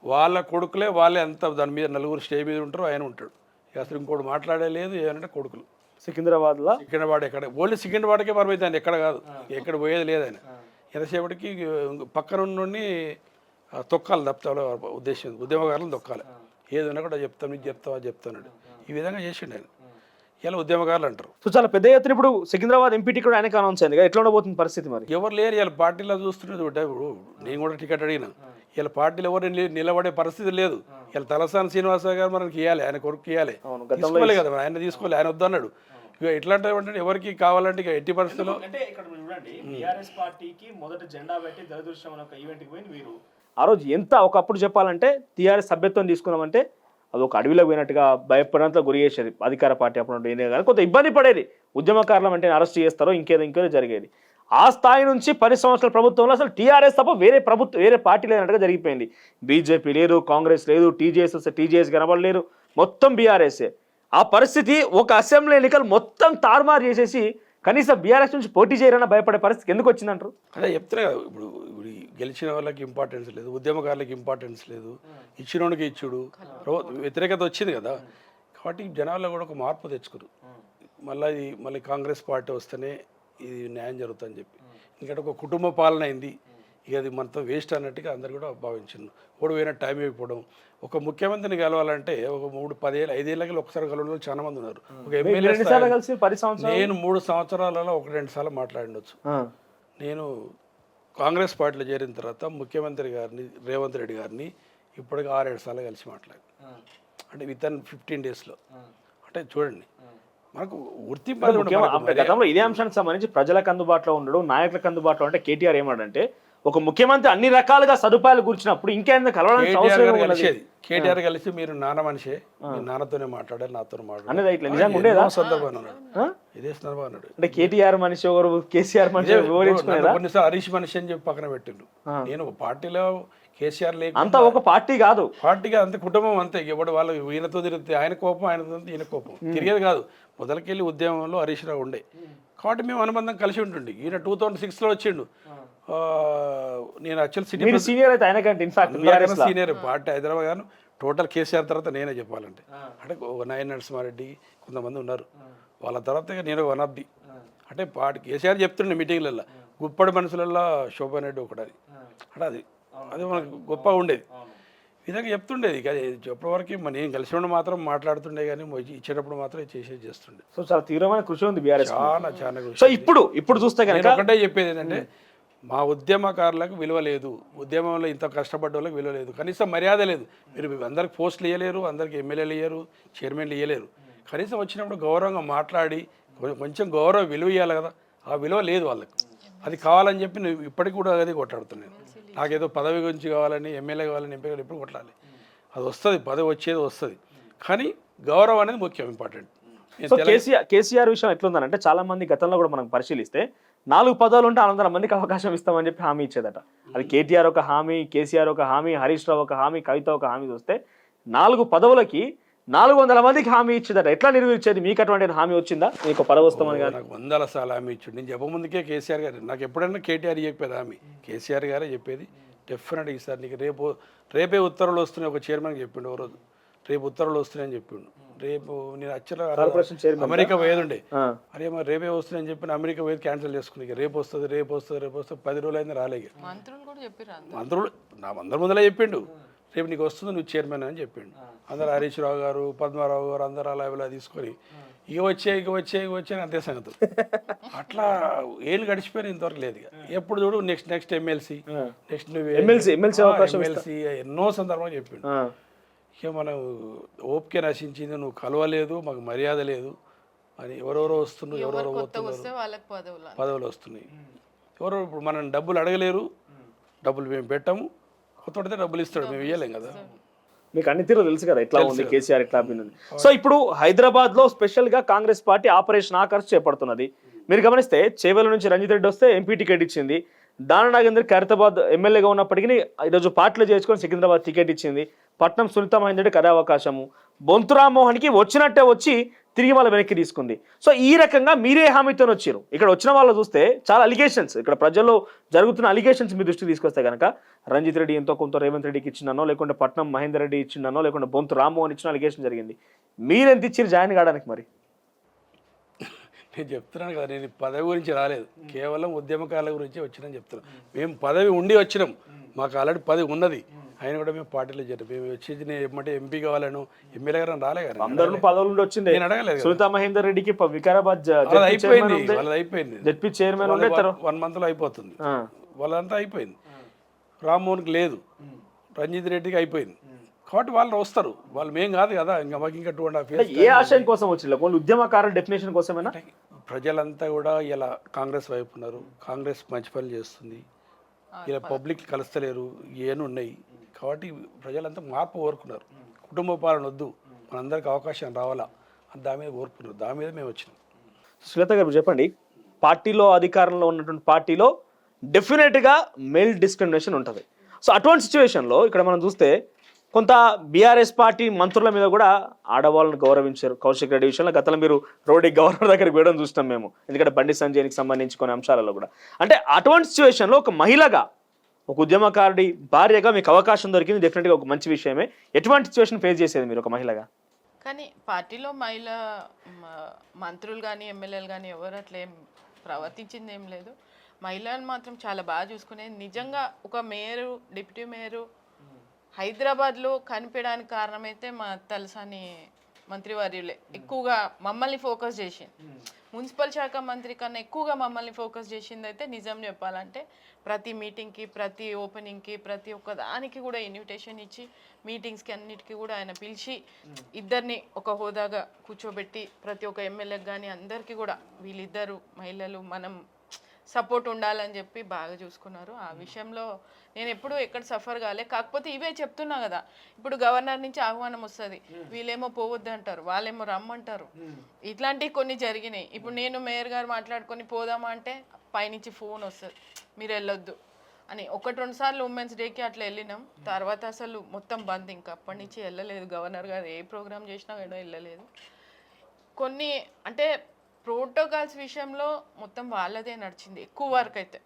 వాళ్ళ కొడుకులే వాళ్ళే అంత దాని మీద 4 స్టేజ్ మీద ఉంటారు, ఆయన ఉంటాడు. ఇక అసలు ఇంకోటి మాట్లాడే లేదు. ఏమంటే కొడుకులు సికింద్రాబాద్లో సికింద్రాబాద్ ఎక్కడ ఓన్లీ సికింద్రాబాద్కే పరిమితం, ఎక్కడ కాదు, ఎక్కడ పోయేది లేదు ఆయన. ఎంతసేపటికి పక్కన నుండి తొక్కాలి తప్పుతాలో ఉద్దేశం, ఉద్యమకారులను తొక్కాలి. ఏది ఉన్నా కూడా చెప్తాను, నీకు చెప్తావా చెప్తాను. ఈ విధంగా చేసిండు ఆయన. ఇలా ఉద్యమకారులు అంటారు. సో చాలా పెద్ద ఎత్తున ఇప్పుడు సికింద్రాబాద్ ఎంపీ టికెట్ ఆయనకు అనౌన్స్ అయింది. ఎట్లా ఉండబోతుంది పరిస్థితి మరి? ఎవరు లేరు ఇలా పార్టీలో చూస్తున్నది. ఇప్పుడు నేను కూడా టికెట్ అడిగినా. ఇలా పార్టీలో ఎవరు నిలబడే పరిస్థితి లేదు. ఇలా తలసాని శ్రీనివాసరావు గారు మనకి ఇవ్వాలి, ఆయన కొడుకు ఇవ్వాలి. తీసుకోలే కదా, ఆయన తీసుకోవాలి, ఆయన వద్దన్నాడు. ఇక ఎట్లాంటి అంటే ఎవరికి కావాలంటే ఇక ఎట్టి పరిస్థితుల్లో అంటే ఇక్కడ చూడండి, టీఆర్ఎస్ పార్టీకి మొదట జెండా పెట్టి జలదృశ్యం అనే ఒక ఈవెంట్కి పోయింది మీరు. ఆ రోజు ఎంత ఒకప్పుడు చెప్పాలంటే టీఆర్ఎస్ సభ్యత్వం తీసుకున్నామంటే అది ఒక అడవిలో పోయినట్టుగా భయపడంతో గురి చేసేది అధికార పార్టీ. అప్పుడు ఏనే కానీ కొంత ఇబ్బంది పడేది. ఉద్యమకారులు అంటే అరెస్ట్ చేస్తారో ఇంకేదో జరిగేది. ఆ స్థాయి నుంచి 10 సంవత్సరాల ప్రభుత్వంలో అసలు టీఆర్ఎస్ తప్ప వేరే పార్టీ లేనట్టుగా జరిగిపోయింది. బీజేపీ లేదు, కాంగ్రెస్ లేదు, టీజేఎస్ కనబడలేరు, మొత్తం బీఆర్ఎస్ఏ. ఆ పరిస్థితి ఒక అసెంబ్లీ ఎన్నికలు మొత్తం తారుమారు చేసేసి కనీసం బీఆర్ఎస్ నుంచి పోటీ చేయరన్నా భయపడే పరిస్థితి ఎందుకు వచ్చిందంటారు? అదే చెప్తున్నా కదా, ఇప్పుడు గెలిచిన వాళ్ళకి ఇంపార్టెన్స్ లేదు, ఉద్యమకారులకి ఇంపార్టెన్స్ లేదు, ఇచ్చినోడికి ఇచ్చుడు వ్యతిరేకత వచ్చింది కదా. కాబట్టి జనాల్లో కూడా ఒక మార్పు తెచ్చుకోరు. మళ్ళీ కాంగ్రెస్ పార్టీ వస్తేనే ఇది న్యాయం జరుగుతుందని చెప్పి. ఎందుకంటే ఒక కుటుంబ పాలన అయింది, ఇక అది మనతో వేస్ట్ అన్నట్టుగా అందరు కూడా భావించారు. పోయిన టైం అయిపోవడం. ఒక ముఖ్యమంత్రిని కలవాలంటే ఒక 3-10 ఏళ్ళు 5 ఏళ్ళకి ఒకసారి కలవడం చాలా మంది ఉన్నారు. ఒక ఎమ్మెల్యే నేను 3 సంవత్సరాలలో 1-2 సార్లు మాట్లాడిండొచ్చు. నేను కాంగ్రెస్ పార్టీలో చేరిన తర్వాత ముఖ్యమంత్రి గారిని రేవంత్ రెడ్డి గారిని ఇప్పటికి 6-7 సార్లు కలిసి మాట్లాడి, అంటే విత్-ఇన్ 15 డేస్లో. అంటే చూడండి, మనకు గతంలో ఇదే అంశానికి సంబంధించి ప్రజలకు అందుబాటులో ఉండడం, నాయకులకు అందుబాటులో అంటే కేటీఆర్ ఏమంటే ఒక ముఖ్యమంత్రి అన్ని రకాలుగా సదుపాయాలు కూర్చున్నప్పుడు ఇంకేందుకు కలవడానికి కేటీఆర్ కలిసి మీరు నాన్న మనిషే, నాన్నతోనే మాట్లాడాలి, నాతో అనేది ఇట్లా నిజంగా ఉండేదా సందర్భం ఇదే సందర్భం అన్నాడు. అంటే కేటీఆర్ మనిషి ఒకరు, కేసీఆర్ మనిషి కొన్నిసార్లు హరీష్ మనిషి అని చెప్పి పక్కన పెట్టిండు. నేను పార్టీలో కేసీఆర్ లేక అంతా ఒక పార్టీ కాదు, పార్టీగా అంతే కుటుంబం అంతే. ఎవడు వాళ్ళు ఈయనతో తిరిగితే ఆయన కోపం, ఆయనతో ఈయన కోపం తిరిగేది కాదు. మొదలకెళ్ళి ఉద్యమంలో హరీష్ రావు ఉండే కాబట్టి మేము అనుబంధం కలిసి ఉంటుండే. ఈయన 2006లో వచ్చిండు. నేను యాక్చువల్ సిటీ సీనియర్ అయితే ఆయనకంటే ఇన్ఫాక్ట్ సీనియర్ పార్టీ హైదరాబాద్ గాను టోటల్ కేసీఆర్ తర్వాత నేనే చెప్పాలంటే. అంటే ఒక నాయన నరసింహారెడ్డి కొంతమంది ఉన్నారు, వాళ్ళ తర్వాత నేను వన్ ఆఫ్ ది. అంటే పార్టీ కేసీఆర్ చెప్తుండే మీటింగ్లలో గుప్పడి మనుషులలో శోభన్ రెడ్డి ఒకటి. అంటే అది మనకు గొప్పగా ఉండేది, విధంగా చెప్తుండేది. చెప్పేవరకు నేను కలిసి ఉండి మాత్రం మాట్లాడుతుండే, కానీ ఇచ్చేటప్పుడు మాత్రం చేస్తుండే. సో చాలా తీవ్రమైన కృషి ఉంది బీఆర్ఎస్, చాలా కృషి. సో ఇప్పుడు చూస్తే కనుక ఒకటే చెప్పేది ఏంటంటే, మా ఉద్యమకారులకు విలువ లేదు, ఉద్యమంలో ఇంత కష్టపడ్డ వాళ్ళకి విలువ లేదు, కనీసం మర్యాద లేదు. మీరు అందరికి పోస్టులు ఇవ్వలేరు, అందరికి ఎమ్మెల్యేలు ఇయ్యరు, చైర్మన్లు ఇవ్వలేరు. కనీసం వచ్చినప్పుడు గౌరవంగా మాట్లాడి కొంచెం గౌరవ విలువ ఇవ్వాలి కదా, ఆ విలువ లేదు వాళ్ళకు. అది కావాలని చెప్పి నువ్వు ఇప్పటికి కూడా అది కొట్లాడుతున్నాను. నాకేదో పదవి గురించి కావాలని, ఎమ్మెల్యే కావాలని, ఎంపీ కావాలి, ఎప్పుడు కొట్లాలి. అది వస్తుంది, పదవి వచ్చేది వస్తుంది, కానీ గౌరవం అనేది ముఖ్యం, ఇంపార్టెంట్. సో కేసీఆర్ విషయం ఎట్లుందనంటే చాలా మంది గతంలో కూడా మనం పరిశీలిస్తే 4 పదవులు ఉంటే 600 మందికి అవకాశం ఇస్తామని చెప్పి హామీ ఇచ్చేదట. అది కేటీఆర్ ఒక హామీ, కేసీఆర్ ఒక హామీ, హరీష్ రావు ఒక హామీ, కవిత ఒక హామీ. చూస్తే 4 పదవులకి 400 మందికి హామీ ఇచ్చేదట. ఎట్లా నెరవేర్చేది? మీకు అటువంటి హామీ వచ్చిందా? మీకు పదవి వస్తామని కానీ? నాకు 100 సార్లు హామీ ఇచ్చాడు. నేను చెప్పముందుకే కేసీఆర్ గారు, నాకు ఎప్పుడైనా కేటీఆర్ చెప్పేది హామీ, కేసీఆర్ గారే చెప్పేది. డెఫినెట్గా ఈసారి నీకు రేపే ఉత్తర్వులు వస్తున్నాయి. ఒక చైర్మన్కి చెప్పిండు ఓ రోజు, రేపు ఉత్తర్వులు వస్తున్నాయని చెప్పిండు. రేపు నేను యాక్చువల్గా అమెరికా పోయేది ఉండే, అరే మరి రేపే వస్తున్నాయని చెప్పి అమెరికా పోయేది క్యాన్సిల్ చేసుకుని, రేపు వస్తుంది 10 రోజులు అయింది రాలే. మంత్రులు నా అందరి ముందర చెప్పిండు, రేపు నీకు వస్తుంది, నువ్వు చైర్మన్ అని చెప్పిండు. అందరు హరీష్ రావు గారు, పద్మారావు గారు అందరు అలా ఇలా తీసుకొని ఇక వచ్చే అంతే సంగతులు. అట్లా ఏళ్ళు గడిచిపోయినా ఇంతవరకు లేదు. ఇక ఎప్పుడు చూడు నెక్స్ట్ ఎమ్మెల్సీ, ఎమ్మెల్సీ ఎన్నో సందర్భంగా చెప్పిండు. ఇక మనం ఓపిక నశించింది, నువ్వు కలవలేదు, మాకు మర్యాద లేదు అని ఎవరెవరో వస్తున్నారు, ఎవరెవరో పోతున్నారు, పదవులు వస్తున్నాయి. ఎవరో ఇప్పుడు మనం డబ్బులు అడగలేరు, డబ్బులు మేము పెట్టాము, కొత్తడితే డబ్బులు ఇస్తాడు, మేము ఇవ్వలేం కదా. మీకు అన్ని తీరు తెలుసు కదా ఎట్లా ఉంది కేసీఆర్ ఎట్లా అభినంది. సో ఇప్పుడు హైదరాబాద్ లో స్పెషల్ గా కాంగ్రెస్ పార్టీ ఆపరేషన్ ఆకర్ష్ చేపడుతున్నది. మీరు గమనిస్తే చేవెల నుంచి రంజిత్ రెడ్డి వస్తే ఎంపీ టికెట్ ఇచ్చింది. దాన నాగేందర్ ఖైరతాబాద్ ఎమ్మెల్యేగా ఉన్నప్పటికీ ఈరోజు పార్టీలో చేసుకొని సికింద్రాబాద్ టికెట్ ఇచ్చింది. పట్నం సునీత మహేందర్ రెడ్డికి అదే అవకాశము. బొంతు రామ్మోహన్కి వచ్చినట్టే వచ్చి తిరిగి వాళ్ళ వెనక్కి తీసుకుంది. సో ఈ రకంగా మీరే హామీతో వచ్చారు. ఇక్కడ వచ్చిన వాళ్ళు చూస్తే చాలా అలిగేషన్స్, ఇక్కడ ప్రజల్లో జరుగుతున్న అలిగేషన్స్ మీ దృష్టికి తీసుకొస్తే కనుక రంజిత్ రెడ్డి ఎంతో కొంత రేవంత్ రెడ్డికి ఇచ్చిందనో, లేకుంటే పట్నం మహేందర్ రెడ్డి ఇచ్చిందనో, లేకుంటే బొంతు రామ్మోహన్ ఇచ్చిన అలిగేషన్ జరిగింది. మీరెంత ఇచ్చారు జాయిన్ కావడానికి? మరి నేను చెప్తున్నాను కదా, నేను పదవి గురించి రాలేదు, కేవలం ఉద్యమకాల గురించి వచ్చినని చెప్తున్నాను. మేము పదవి ఉండి వచ్చినాం, మాకు ఆల్రెడీ పదవి ఉన్నది. ఆయన కూడా మేము పార్టీలో చేరాం. మేము వచ్చేది నేను ఏమంటే ఎంపీ కావాలను ఎమ్మెల్యే గారు రాలే కదా, అందరూ పదవుల నుండి వచ్చింది. నేను అడగలేదు. సునీత మహేందర్ రెడ్డికి వికారాబాద్ అయిపోయింది, వాళ్ళది అయిపోయింది. జెడ్పీ చైర్మన్ 1 month లో అయిపోతుంది, వాళ్ళంతా అయిపోయింది. రామ్మోహన్కి లేదు, రంజిత్ రెడ్డికి అయిపోయింది. కాబట్టి వాళ్ళు వస్తారు, వాళ్ళు మేం కాదు కదా. ఇంకా మాకు ఇంకా 2.5 years. ఏ ఆశయం కోసం వచ్చింది? కొన్ని ఉద్యమకారుల డెఫినేషన్ కోసమేనా? ప్రజలంతా కూడా ఇలా కాంగ్రెస్ వైపు ఉన్నారు, కాంగ్రెస్ మంచి పనులు చేస్తుంది, ఇలా పబ్లిక్ కలుస్తలేరు, ఏమి ఉన్నాయి. కాబట్టి ప్రజలంతా మార్పు కోరుకున్నారు. కుటుంబ పాలన వద్దు, మనందరికి అవకాశం రావాలా అని దాని మీద కోరుకున్నారు. దాని మీద మేము వచ్చినాం. శ్వేత గారు చెప్పండి, పార్టీలో అధికారంలో ఉన్నటువంటి పార్టీలో డెఫినెట్గా మెయిల్ డిస్క్రిమినేషన్ ఉంటుంది. సో అటువంటి సిచ్యువేషన్లో ఇక్కడ మనం చూస్తే కొంత బీఆర్ఎస్ పార్టీ మంత్రుల మీద కూడా ఆడవాళ్ళని గౌరవించారు. కౌశిక్ రెడ్డి విషయంలో గతంలో మీరు రోడ్డు గవర్నర్ దగ్గరికి వేయడం చూస్తాం మేము, ఎందుకంటే బండి సంజయ్కి సంబంధించి కొన్ని అంశాలలో కూడా. అంటే అటువంటి సిచ్యువేషన్లో ఒక మహిళగా, ఒక ఉద్యమకారుడి భార్యగా మీకు అవకాశం దొరికింది, డెఫినెట్గా ఒక మంచి విషయమే. ఎటువంటి సిచ్యువేషన్ ఫేస్ చేసేది మీరు ఒక మహిళగా? కానీ పార్టీలో మహిళా మంత్రులు కానీ ఎమ్మెల్యేలు కానీ ఎవరు అట్లా ఏం ప్రవర్తించింది ఏం లేదు. మహిళలను మాత్రం చాలా బాగా చూసుకునేది. నిజంగా ఒక మేయరు, డిప్యూటీ మేయరు హైదరాబాద్లో కనిపించడానికి కారణమైతే మా తలసాని మంత్రివర్యులే ఎక్కువగా మమ్మల్ని ఫోకస్ చేసింది. మున్సిపల్ శాఖ మంత్రి కన్నా ఎక్కువగా మమ్మల్ని ఫోకస్ చేసింది అయితే నిజం చెప్పాలంటే ప్రతి మీటింగ్కి, ప్రతి ఓపెనింగ్కి, ప్రతి ఒక్క దానికి కూడా ఇన్విటేషన్ ఇచ్చి మీటింగ్స్కి అన్నిటికీ కూడా ఆయన పిలిచి ఇద్దరిని ఒక హోదాగా కూర్చోబెట్టి ప్రతి ఒక్క ఎమ్మెల్యేకి కానీ అందరికీ కూడా వీళ్ళిద్దరు మహిళలు మనం సపోర్ట్ ఉండాలని చెప్పి బాగా చూసుకున్నారు. ఆ విషయంలో నేను ఎప్పుడూ ఎక్కడ సఫర్ కాలే. కాకపోతే ఇవే చెప్తున్నా కదా, ఇప్పుడు గవర్నర్ నుంచి ఆహ్వానం వస్తుంది, వీళ్ళేమో పోవద్దు అంటారు, వాళ్ళేమో రమ్మంటారు. ఇట్లాంటివి కొన్ని జరిగినాయి. ఇప్పుడు నేను మేయర్ గారు మాట్లాడుకొని పోదామా అంటే పైనుంచి ఫోన్ వస్తుంది, మీరు వెళ్ళొద్దు అని. 1-2 సార్లు ఉమెన్స్ డేకి అట్లా వెళ్ళినాం. తర్వాత అసలు మొత్తం బంద్, ఇంకా అప్పటి నుంచి వెళ్ళలేదు. గవర్నర్ గారు ఏ ప్రోగ్రామ్ చేసినా కూడా వెళ్ళలేదు. కొన్ని అంటే ప్రోటోకాల్స్ విషయంలో మొత్తం వాళ్ళదే నడిచింది ఎక్కువ వరకు అయితే,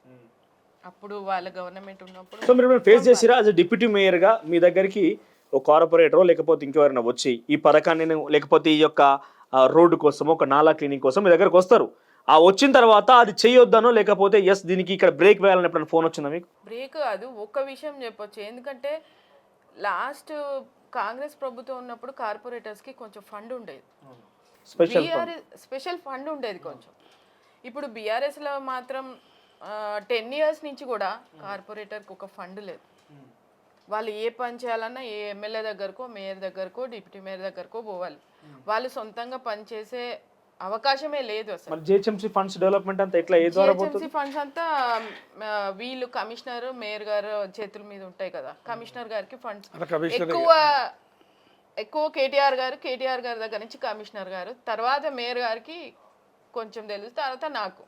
అప్పుడు వాళ్ళ గవర్నమెంట్ ఉన్నప్పుడు. సో మీరు ఫేస్ చేసిరా యాజ్ డిప్యూటీ మేయర్గా? మీ దగ్గరికి ఒక కార్పొరేటరో లేకపోతే ఇంకెవరైనా వచ్చి ఈ పథకాన్ని లేకపోతే ఈ యొక్క రోడ్డు కోసమో, ఒక నాలా క్లీనింగ్ కోసం మీ దగ్గరకు వస్తారు. ఆ వచ్చిన తర్వాత అది చేయొద్దనో లేకపోతే ఎస్ దీనికి ఇక్కడ బ్రేక్ వేయాలని ఎప్పుడైనా ఫోన్ వచ్చిందా మీకు? బ్రేక్ కాదు, ఒక్క విషయం చెప్పొచ్చు. ఎందుకంటే లాస్ట్ కాంగ్రెస్ ప్రభుత్వం ఉన్నప్పుడు కార్పొరేటర్స్కి కొంచెం ఫండ్ ఉండేది, స్పెషల్ ఫండ్ ఉండేది కొంచెం. ఇప్పుడు బీఆర్ఎస్లో మాత్రం 10 years నుంచి కూడా కార్పొరేటర్కి ఒక ఫండ్ లేదు. వాళ్ళు ఏ పని చేయాలన్నా ఏ ఎమ్మెల్యే దగ్గరకో, మేయర్ దగ్గరకో, డిప్యూటీ మేయర్ దగ్గరకో పోవాలి. వాళ్ళు సొంతంగా పనిచేసే అవకాశమే లేదు అసలు. జిహెచ్ఎంసీ ఫండ్స్ డెవలప్మెంట్ అంతా ఎట్లా, ఏ ద్వారా పోతుంది? జిహెచ్ఎంసీ ఫండ్స్ అంతా వీళ్ళు కమిషనర్, మేయర్ గారు చేతుల మీద ఉంటాయి కదా. కమిషనర్ గారికి ఫండ్స్ ఎక్కువ కేటీఆర్ గారి దగ్గర నుంచి కమిషనర్ గారు, తర్వాత మేయర్ గారికి కొంచెం తెలుసు, తర్వాత నాకు.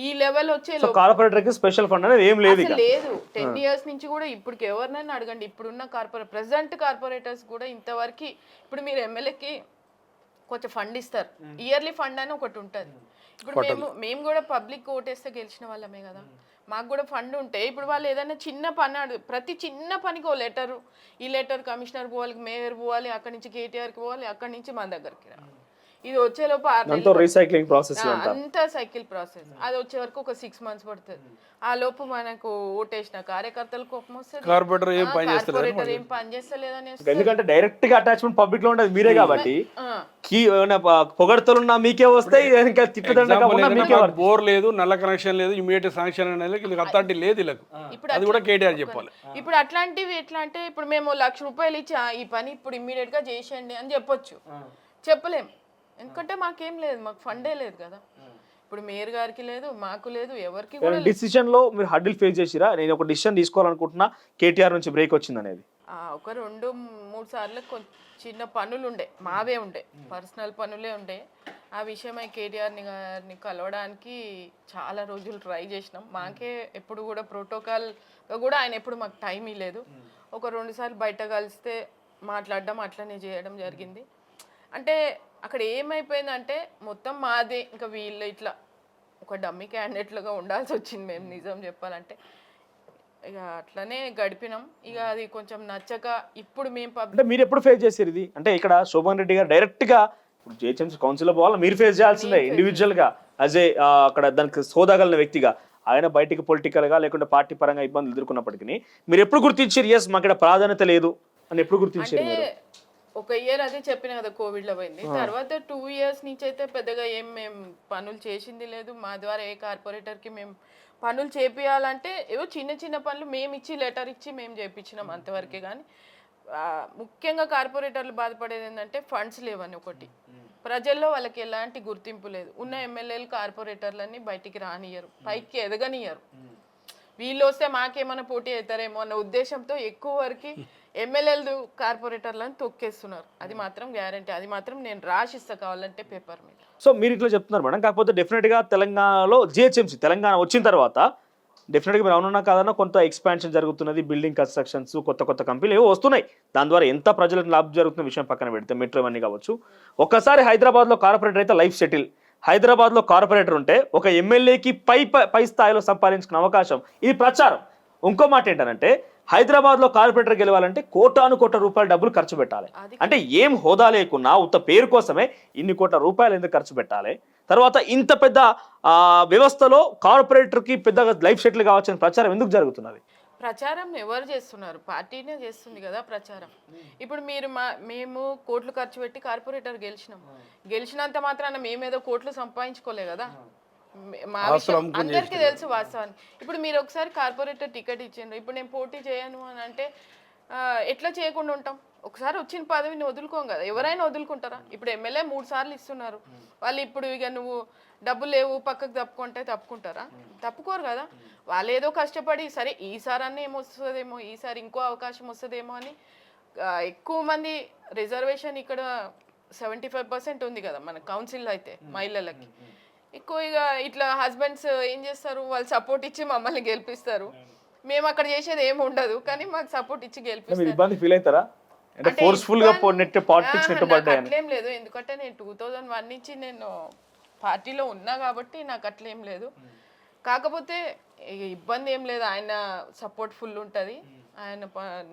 ఈ లెవెల్ వచ్చే కార్పొరేటర్ కి స్పెషల్ ఫండ్ అనేది ఏం లేదు. 10 years నుంచి కూడా ఇప్పటికి ఎవరినైనా అడగండి, ఇప్పుడున్న ప్రెసెంట్ కార్పొరేటర్స్ కూడా ఇంతవరకు. ఇప్పుడు మీరు ఎమ్మెల్యేకి కొంచెం ఫండ్ ఇస్తారు, ఇయర్లీ ఫండ్ అని ఒకటి ఉంటుంది. ఇప్పుడు మేము కూడా పబ్లిక్ ఓటేస్తే గెలిచిన వాళ్ళమే కదా, మాకు కూడా ఫండ్ ఉంటే ఇప్పుడు వాళ్ళు ఏదైనా చిన్న పని ప్రతి చిన్న పనికి ఓ లెటరు, ఈ లెటర్ కమిషనర్ పోవాలి, మేయర్ పోవాలి, అక్కడి నుంచి కేటీఆర్కి పోవాలి, అక్కడి నుంచి మన దగ్గరికి రావాలి. ఇది వచ్చేలోపు రీసైక్లింగ్ ప్రాసెస్, అంతా సైకిల్ ప్రాసెస్. అది వచ్చే వరకు ఒక 6 months పడుతుంది. ఆ లోపు మనకు ఓటేసిన కార్యకర్తలు కోపం వస్తుంది, కార్పొరేటర్ ఏం పని చేస్తలేదని. ఎందుకంటే డైరెక్ట్ గా అటాచ్మెంట్ పబ్లిక్ లో ఉండదు మీరే కాబట్టి, పొగడతలున్నా మీకే వస్తాయి, ఇంకా తిట్టుదండ బోర్ లేదు, నల్ల కనెక్షన్ లేదు, ఇమీడియట్ శాంక్షన్ అనేది అథారిటీ లేదు వీళ్ళకు. అది కూడా కేటీఆర్ చెప్పాలి. ఇప్పుడు అట్లాంటివి ఎట్లా అంటే, ఇప్పుడు మేము 1,00,000 రూపాయలు ఇచ్చి ఈ పని ఇప్పుడు ఇమీడియట్ గా చేసేయండి అని చెప్పొచ్చు, చెప్పలేం. ఎందుకంటే మాకేం లేదు, మాకు ఫండే లేదు కదా. ఇప్పుడు మేయర్ గారికి లేదు, మాకు లేదు, ఎవరికి కూడా. డిసిషన్ లో మీరు హడ్డిల్ ఫేస్ చేసిరా? నేను ఒక డిసిషన్ తీసుకోవాలనుకుంటున్నా, కేటీఆర్ నుంచి బ్రేక్ వచ్చింది అనేది. ఒక 2-3 సార్లు చిన్న పనులు ఉండే, మావే ఉండే, పర్సనల్ పనులే ఉండే. ఆ విషయమై కేటీఆర్ని కలవడానికి చాలా రోజులు ట్రై చేసినాం. మాకే ఎప్పుడు కూడా ప్రోటోకాల్గా కూడా ఆయన ఎప్పుడు మాకు టైం ఇవ్వలేదు. ఒక 2 సార్లు బయట కలిస్తే మాట్లాడడం అట్లనే చేయడం జరిగింది. అంటే అక్కడ ఏమైపోయిందంటే మొత్తం మాదే, ఇంకా వీళ్ళు ఇట్లా ఒక డమ్మీ క్యాండిడేట్లుగా ఉండాల్సి వచ్చింది మేము, నిజం చెప్పాలంటే. ఇక అట్లనే గడిపినాం. ఇక అది కొంచెం నచ్చక ఇప్పుడు మేము అంటే మీరు ఎప్పుడు ఫేస్ చేసారు ఇది? అంటే ఇక్కడ శోభన్ రెడ్డి గారు డైరెక్ట్ గా ఇప్పుడు జిహెచ్ఎంసీ కౌన్సిల్లో పోవాలి, మీరు ఫేస్ చేయాల్సిందే ఇండివిజువల్ గా యాజ్ ఏ అక్కడ దానికి సోదాగలిగిన వ్యక్తిగా. ఆయన బయటికి పొలిటికల్ గా లేకుంటే పార్టీ పరంగా ఇబ్బందులు ఎదుర్కొన్నప్పటికీ మీరు ఎప్పుడు గుర్తించారు ఎస్ మాకు ఇక్కడ ప్రాధాన్యత లేదు అని ఎప్పుడు గుర్తించారు మీరు? ఒక ఇయర్ అదే చెప్పిన కదా, కోవిడ్ లో పోయింది. తర్వాత 2 years నుంచి అయితే పెద్దగా మేము పనులు చేసింది లేదు. మా ద్వారా ఏ కార్పొరేటర్ కి మేము పనులు చేపియాలంటే ఏవో చిన్న చిన్న పనులు మేము ఇచ్చి లెటర్ ఇచ్చి మేము చేయించినాం అంతవరకే. కానీ ముఖ్యంగా కార్పొరేటర్లు బాధపడేది ఏంటంటే ఫండ్స్ లేవని ఒకటి, ప్రజల్లో వాళ్ళకి ఎలాంటి గుర్తింపు లేదు. ఉన్న ఎమ్మెల్యేలు కార్పొరేటర్లని బయటికి రానియరు, పైకి ఎదగనియరు. వీళ్ళు వస్తే మాకేమైనా పోటీ అవుతారేమో అన్న ఉద్దేశంతో ఎక్కువ వరకు ఎమ్మెల్యేలు కార్పొరేటర్లను తొక్కేస్తున్నారు. అది మాత్రం గ్యారంటీ, అది మాత్రం నేను రాసిస్తా కావాలంటే పేపర్ మీద. సో మీరు ఇట్లా చెప్తున్నారు మేడం, కాకపోతే డెఫినెట్గా తెలంగాణలో జిహెచ్ఎంసీ తెలంగాణ వచ్చిన తర్వాత డెఫినెట్గా మీరు అవునున్నా కాదన్నా కొంత ఎక్స్పాన్షన్ జరుగుతున్నది, బిల్డింగ్ కన్స్ట్రక్షన్స్, కొత్త కొత్త కంపెనీలు ఏవో వస్తున్నాయి. దాని ద్వారా ఎంత ప్రజలకు లాభం జరుగుతున్న విషయం పక్కన పెడితే మెట్రో ఇవన్నీ కావచ్చు. ఒక్కసారి హైదరాబాద్లో కార్పొరేటర్ అయితే లైఫ్ సెటిల్. హైదరాబాద్లో కార్పొరేటర్ ఉంటే ఒక ఎమ్మెల్యేకి పై స్థాయిలో సంపాదించుకునే అవకాశం, ఇది ప్రచారం. ఇంకో మాట ఏంటంటే హైదరాబాద్లో కార్పొరేటర్ గెలవాలంటే కోటాను కోట్ల రూపాయలు డబ్బులు ఖర్చు పెట్టాలి. అంటే ఏం హోదా లేకున్నా ఉత్త పేరు కోసమే ఇన్ని కోట్ల రూపాయలు ఎందుకు ఖర్చు పెట్టాలి? తర్వాత ఇంత పెద్ద వ్యవస్థలో కార్పొరేటర్కి పెద్దగా లైఫ్ సెటిల్ కావచ్చని ప్రచారం ఎందుకు జరుగుతున్నది? ప్రచారం ఎవరు చేస్తున్నారు? పార్టీనే చేస్తుంది కదా ప్రచారం. ఇప్పుడు మేము కోట్లు ఖర్చు పెట్టి కార్పొరేటర్ గెలిచినంత మాత్రాన మేమేదో కోట్లు సంపాదించుకోలే కదా. మా విషయం అందరికీ తెలుసు వాస్తవాన్ని. ఇప్పుడు మీరు ఒకసారి కార్పొరేటర్ టికెట్ ఇచ్చిండ్రు, ఇప్పుడు నేను పోటీ చేయను అని అంటే ఎట్లా చేయకుండా ఉంటాం? ఒకసారి వచ్చిన పదవిని వదులుకోం కదా, ఎవరైనా వదులుకుంటారా? ఇప్పుడు ఎమ్మెల్యే 3 సార్లు ఇస్తున్నారు, వాళ్ళు ఇప్పుడు ఇక నువ్వు డబ్బులు లేవు పక్కకు తప్పుకుంటారా? తప్పుకోరు కదా. వాళ్ళు ఏదో కష్టపడి సరే ఈసారి అన్న ఏమొస్తుందేమో, ఈసారి ఇంకో అవకాశం వస్తుందేమో అని ఎక్కువ మంది రిజర్వేషన్ ఇక్కడ 75% ఉంది కదా మన కౌన్సిల్లో అయితే మహిళలకి. ఎక్కువ ఇక ఇట్లా హస్బెండ్స్ ఏం చేస్తారు, వాళ్ళు సపోర్ట్ ఇచ్చి మమ్మల్ని గెలిపిస్తారు. మేము అక్కడ చేసేది ఏమి ఉండదు, కానీ మాకు సపోర్ట్ ఇచ్చి గెలిపిస్తారు. ఇబ్బంది ఫీల్ అవుతారా? అంటే ఫోర్స్ఫుల్ గా అట్లేం లేదు, ఎందుకంటే నేను 2001 నుంచి నేను పార్టీలో ఉన్నా కాబట్టి నాకు అట్లేం లేదు. కాకపోతే ఇబ్బంది ఏం లేదు, ఆయన సపోర్ట్ ఫుల్ ఉంటుంది. ఆయన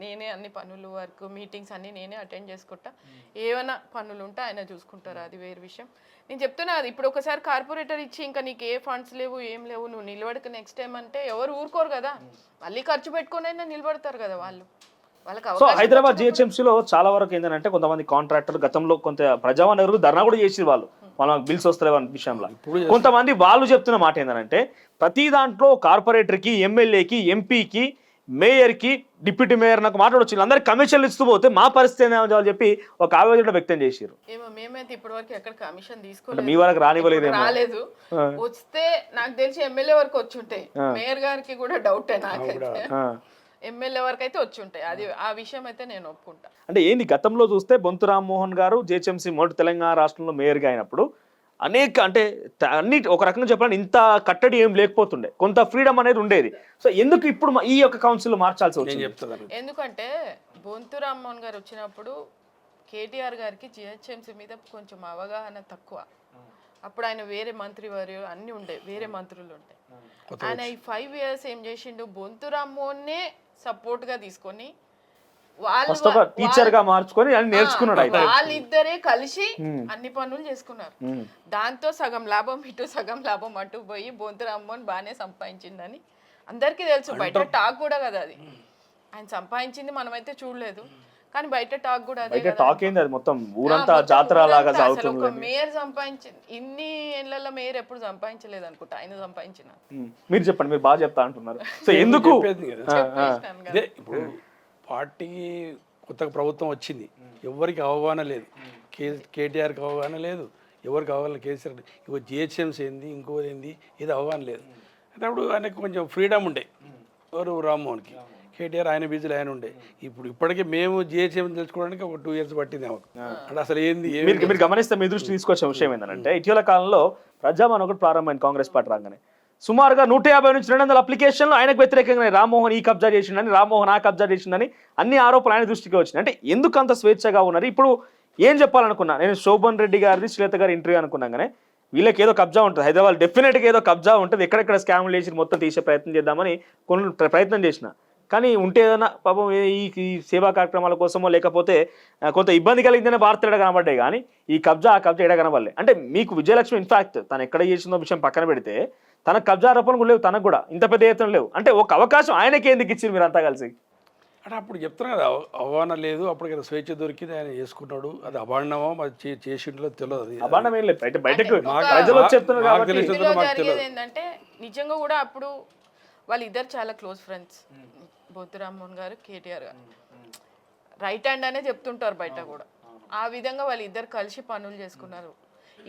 నేనే అన్ని పనులు వర్క్ మీటింగ్స్ అన్నీ నేనే అటెండ్ చేసుకుంటా. ఏమైనా పనులు ఉంటే ఆయన చూసుకుంటారు, అది వేరే విషయం. నేను చెప్తున్నా అది, ఇప్పుడు ఒకసారి కార్పొరేటర్ ఇచ్చి ఇంకా నీకు ఏ ఫండ్స్ లేవు ఏం లేవు నువ్వు నిలబడక నెక్స్ట్ టైం అంటే ఎవరు ఊరుకోరు కదా, మళ్ళీ ఖర్చు పెట్టుకొని అయినా నిలబడతారు కదా వాళ్ళు. సో హైదరాబాద్ జిహెచ్ఎంసీలో చాలా వరకు ఏంటంటే కొంతమంది కాంట్రాక్టర్ గతంలో కొంత ప్రజావాణి ధర్నా కూడా చేసి వాళ్ళు బిల్స్ వస్తలేవు అనే విషయంలో. కొంతమంది వాళ్ళు చెప్తున్న మాట ఏంటంటే ప్రతి దాంట్లో కార్పొరేటర్కి, ఎమ్మెల్యేకి, ఎంపీకి, మేయర్కి, డిప్యూటీ మేయర్ నాకు మాట్లాడొచ్చు అందరికి కమిషన్లు ఇస్తూ పోతే మా పరిస్థితి ఏమని చెప్పి ఒక ఆవేదన వ్యక్తం చేశారు. మేమైతే ఇప్పటి వరకు ఎక్కడ కమిషన్ తీసుకోలేదు, మీ వరకు రాలేదు. వస్తే నాకు తెలిసి ఎమ్మెల్యే వరకు వచ్చి ఉంటాయి, మేయర్ గారికి కూడా డౌటే నాకైతే. ఎమ్మెల్యే వరకు అయితే వచ్చి ఉంటాయి, అది ఆ విషయం అయితే నేను ఒప్పుకుంటా. అంటే ఏంది గతంలో చూస్తే బొంతు రామ్మోహన్ గారు జిహెచ్ఎంసీ మొదటి తెలంగాణ రాష్ట్రంలో మేయర్గా అయినప్పుడు అనేక అంటే అన్ని ఒక రకంగా చెప్పాలని ఇంత కట్టడి ఏం లేకపోతుండే, కొంత ఫ్రీడమ్ అనేది ఉండేది. సో ఎందుకు ఇప్పుడు ఈ యొక్క కౌన్సిల్ మార్చాల్సి వచ్చింది? ఎందుకంటే బొంతు రామ్మోహన్ గారు వచ్చినప్పుడు కేటీఆర్ గారికి జిహెచ్ఎంసీ మీద కొంచెం అవగాహన తక్కువ. అప్పుడు ఆయన వేరే మంత్రి వారు అన్ని ఉండే, వేరే మంత్రులు ఉండే. ఆయన ఈ 5 years ఏం చేసిండు, బొంతు రామ్మోహన్నే సపోర్ట్ గా తీసుకొని టీచర్ గా మార్చుకొని నేర్చుకున్నాడు. వాళ్ళిద్దరే కలిసి అన్ని పనులు చేసుకున్నారు. దాంతో సగం లాభం ఇటు సగం లాభం అటు పోయి బొంతు రామ్మోహన్ బాగానే సంపాదించిందని అందరికీ తెలుసు. బయట టాక్ కూడా కదా అది, ఆయన సంపాదించింది మనమైతే చూడలేదు, కానీ బయట టాక్ కూడా అదే. టాక్ ఏంది అది మొత్తం ఊరంతా జాతర లాగా సాగుతుంది. ఒక మేయర్ సంపాదించింది, ఇన్ని ఏళ్లలో మేయర్ ఎప్పుడు సంపాదించలేదు అనుకుంటా, ఆయన సంపాదించిన. మీరు చెప్పండి, మీరు బాగా చెప్తా అంటున్నారు. సో ఎందుకు ఇప్పుడు పార్టీ కొత్తగా ప్రభుత్వం వచ్చింది, ఎవరికి అవగాహన లేదు, కేటీఆర్కి అవగాహన లేదు, ఎవరికి అవగాహన కేసీఆర్, ఇగో జిహెచ్ఎంసీ ఏంది ఇంకోది ఏంది ఇది అవగాహన లేదు. అంటే అప్పుడు ఆయనకు కొంచెం ఫ్రీడమ్ ఉండే, ఎవరు రామ్మోహన్కి. కేటీఆర్ ఆయన బిజీలో ఆయన ఉండే. ఇప్పుడు ఇప్పటికే మేము జిహెచ్ఎం తెలుసుకోవడానికి ఒక 2 years పట్టింది ఆమెకు. అంటే అసలు ఏంది మీరు గమనిస్తే మీ దృష్టి తీసుకొచ్చే విషయం ఏంటంటే ఇటీవల కాలంలో ప్రజావాణి ఒకటి ప్రారంభమైంది కాంగ్రెస్ పార్టీ రాగానే. సుమారుగా 150 నుంచి 200 అప్లికేషన్లు ఆయనకు వ్యతిరేకంగా రామ్మోహన్ ఈ కబ్జా చేసిండని, రామ్మోహన్ ఆ కబ్జా చేసిండని అన్ని ఆరోపణలు ఆయన దృష్టికి వచ్చినాయి. అంటే ఎందుకు అంత స్వేచ్ఛగా ఉన్నారు? ఇప్పుడు ఏం చెప్పాలనుకున్నా నేను శోభన్ రెడ్డి గారిది శ్వేత గారి ఇంటర్వ్యూ అనుకున్నాగానే వీళ్ళకి ఏదో కబ్జా ఉంటుంది, హైదరాబాద్ డెఫినెట్గా ఏదో కబ్జా ఉంటుంది, ఎక్కడెక్కడ స్కామ్లు చేసి మొత్తం తీసే ప్రయత్నం చేద్దామని కొన్ని ప్రయత్నం చేసిన. కానీ ఉంటే ఏదైనా పాపం ఈ సేవా కార్యక్రమాల కోసమో లేకపోతే కొంత ఇబ్బంది కలిగిందనే వార్తలు ఎక్కడ కనబడ్డాయి, కానీ ఈ కబ్జా ఆ కబ్జా ఎక్కడ కనబడలే. అంటే మీకు విజయలక్ష్మి ఇన్ఫాక్ట్ తను ఎక్కడ చేసిందో విషయం పక్కన పెడితే తనకు కబ్జా ఆరోపణలు లేవు, తనకు కూడా ఇంత పెద్ద ఎత్తున లేవు. అంటే ఒక అవకాశం ఆయనకి ఎందుకు ఇచ్చింది మీరు అంతా కలిసి? అంటే అప్పుడు చెప్తున్నా కదా, అవగాహన లేదు, అప్పటికి స్వేచ్ఛ దొరికింది, ఆయన చేసుకున్నాడు. అది అభాండమో మరి చేసిండో తెలియదు. అది అభాండం ఏం లేదు, బయటకు ప్రజలు వచ్చి చెప్తున్నారు కాబట్టి. ఇందులో జరిగేది ఏంటంటే నిజంగా కూడా అప్పుడు వాళ్ళిద్దరు చాలా క్లోజ్ ఫ్రెండ్స్, బొద్దు రామ్మోహన్ గారు, కేటీఆర్ గారు రైట్ హ్యాండ్ అనే చెప్తుంటారు బయట కూడా. ఆ విధంగా వాళ్ళిద్దరు కలిసి పనులు చేసుకున్నారు.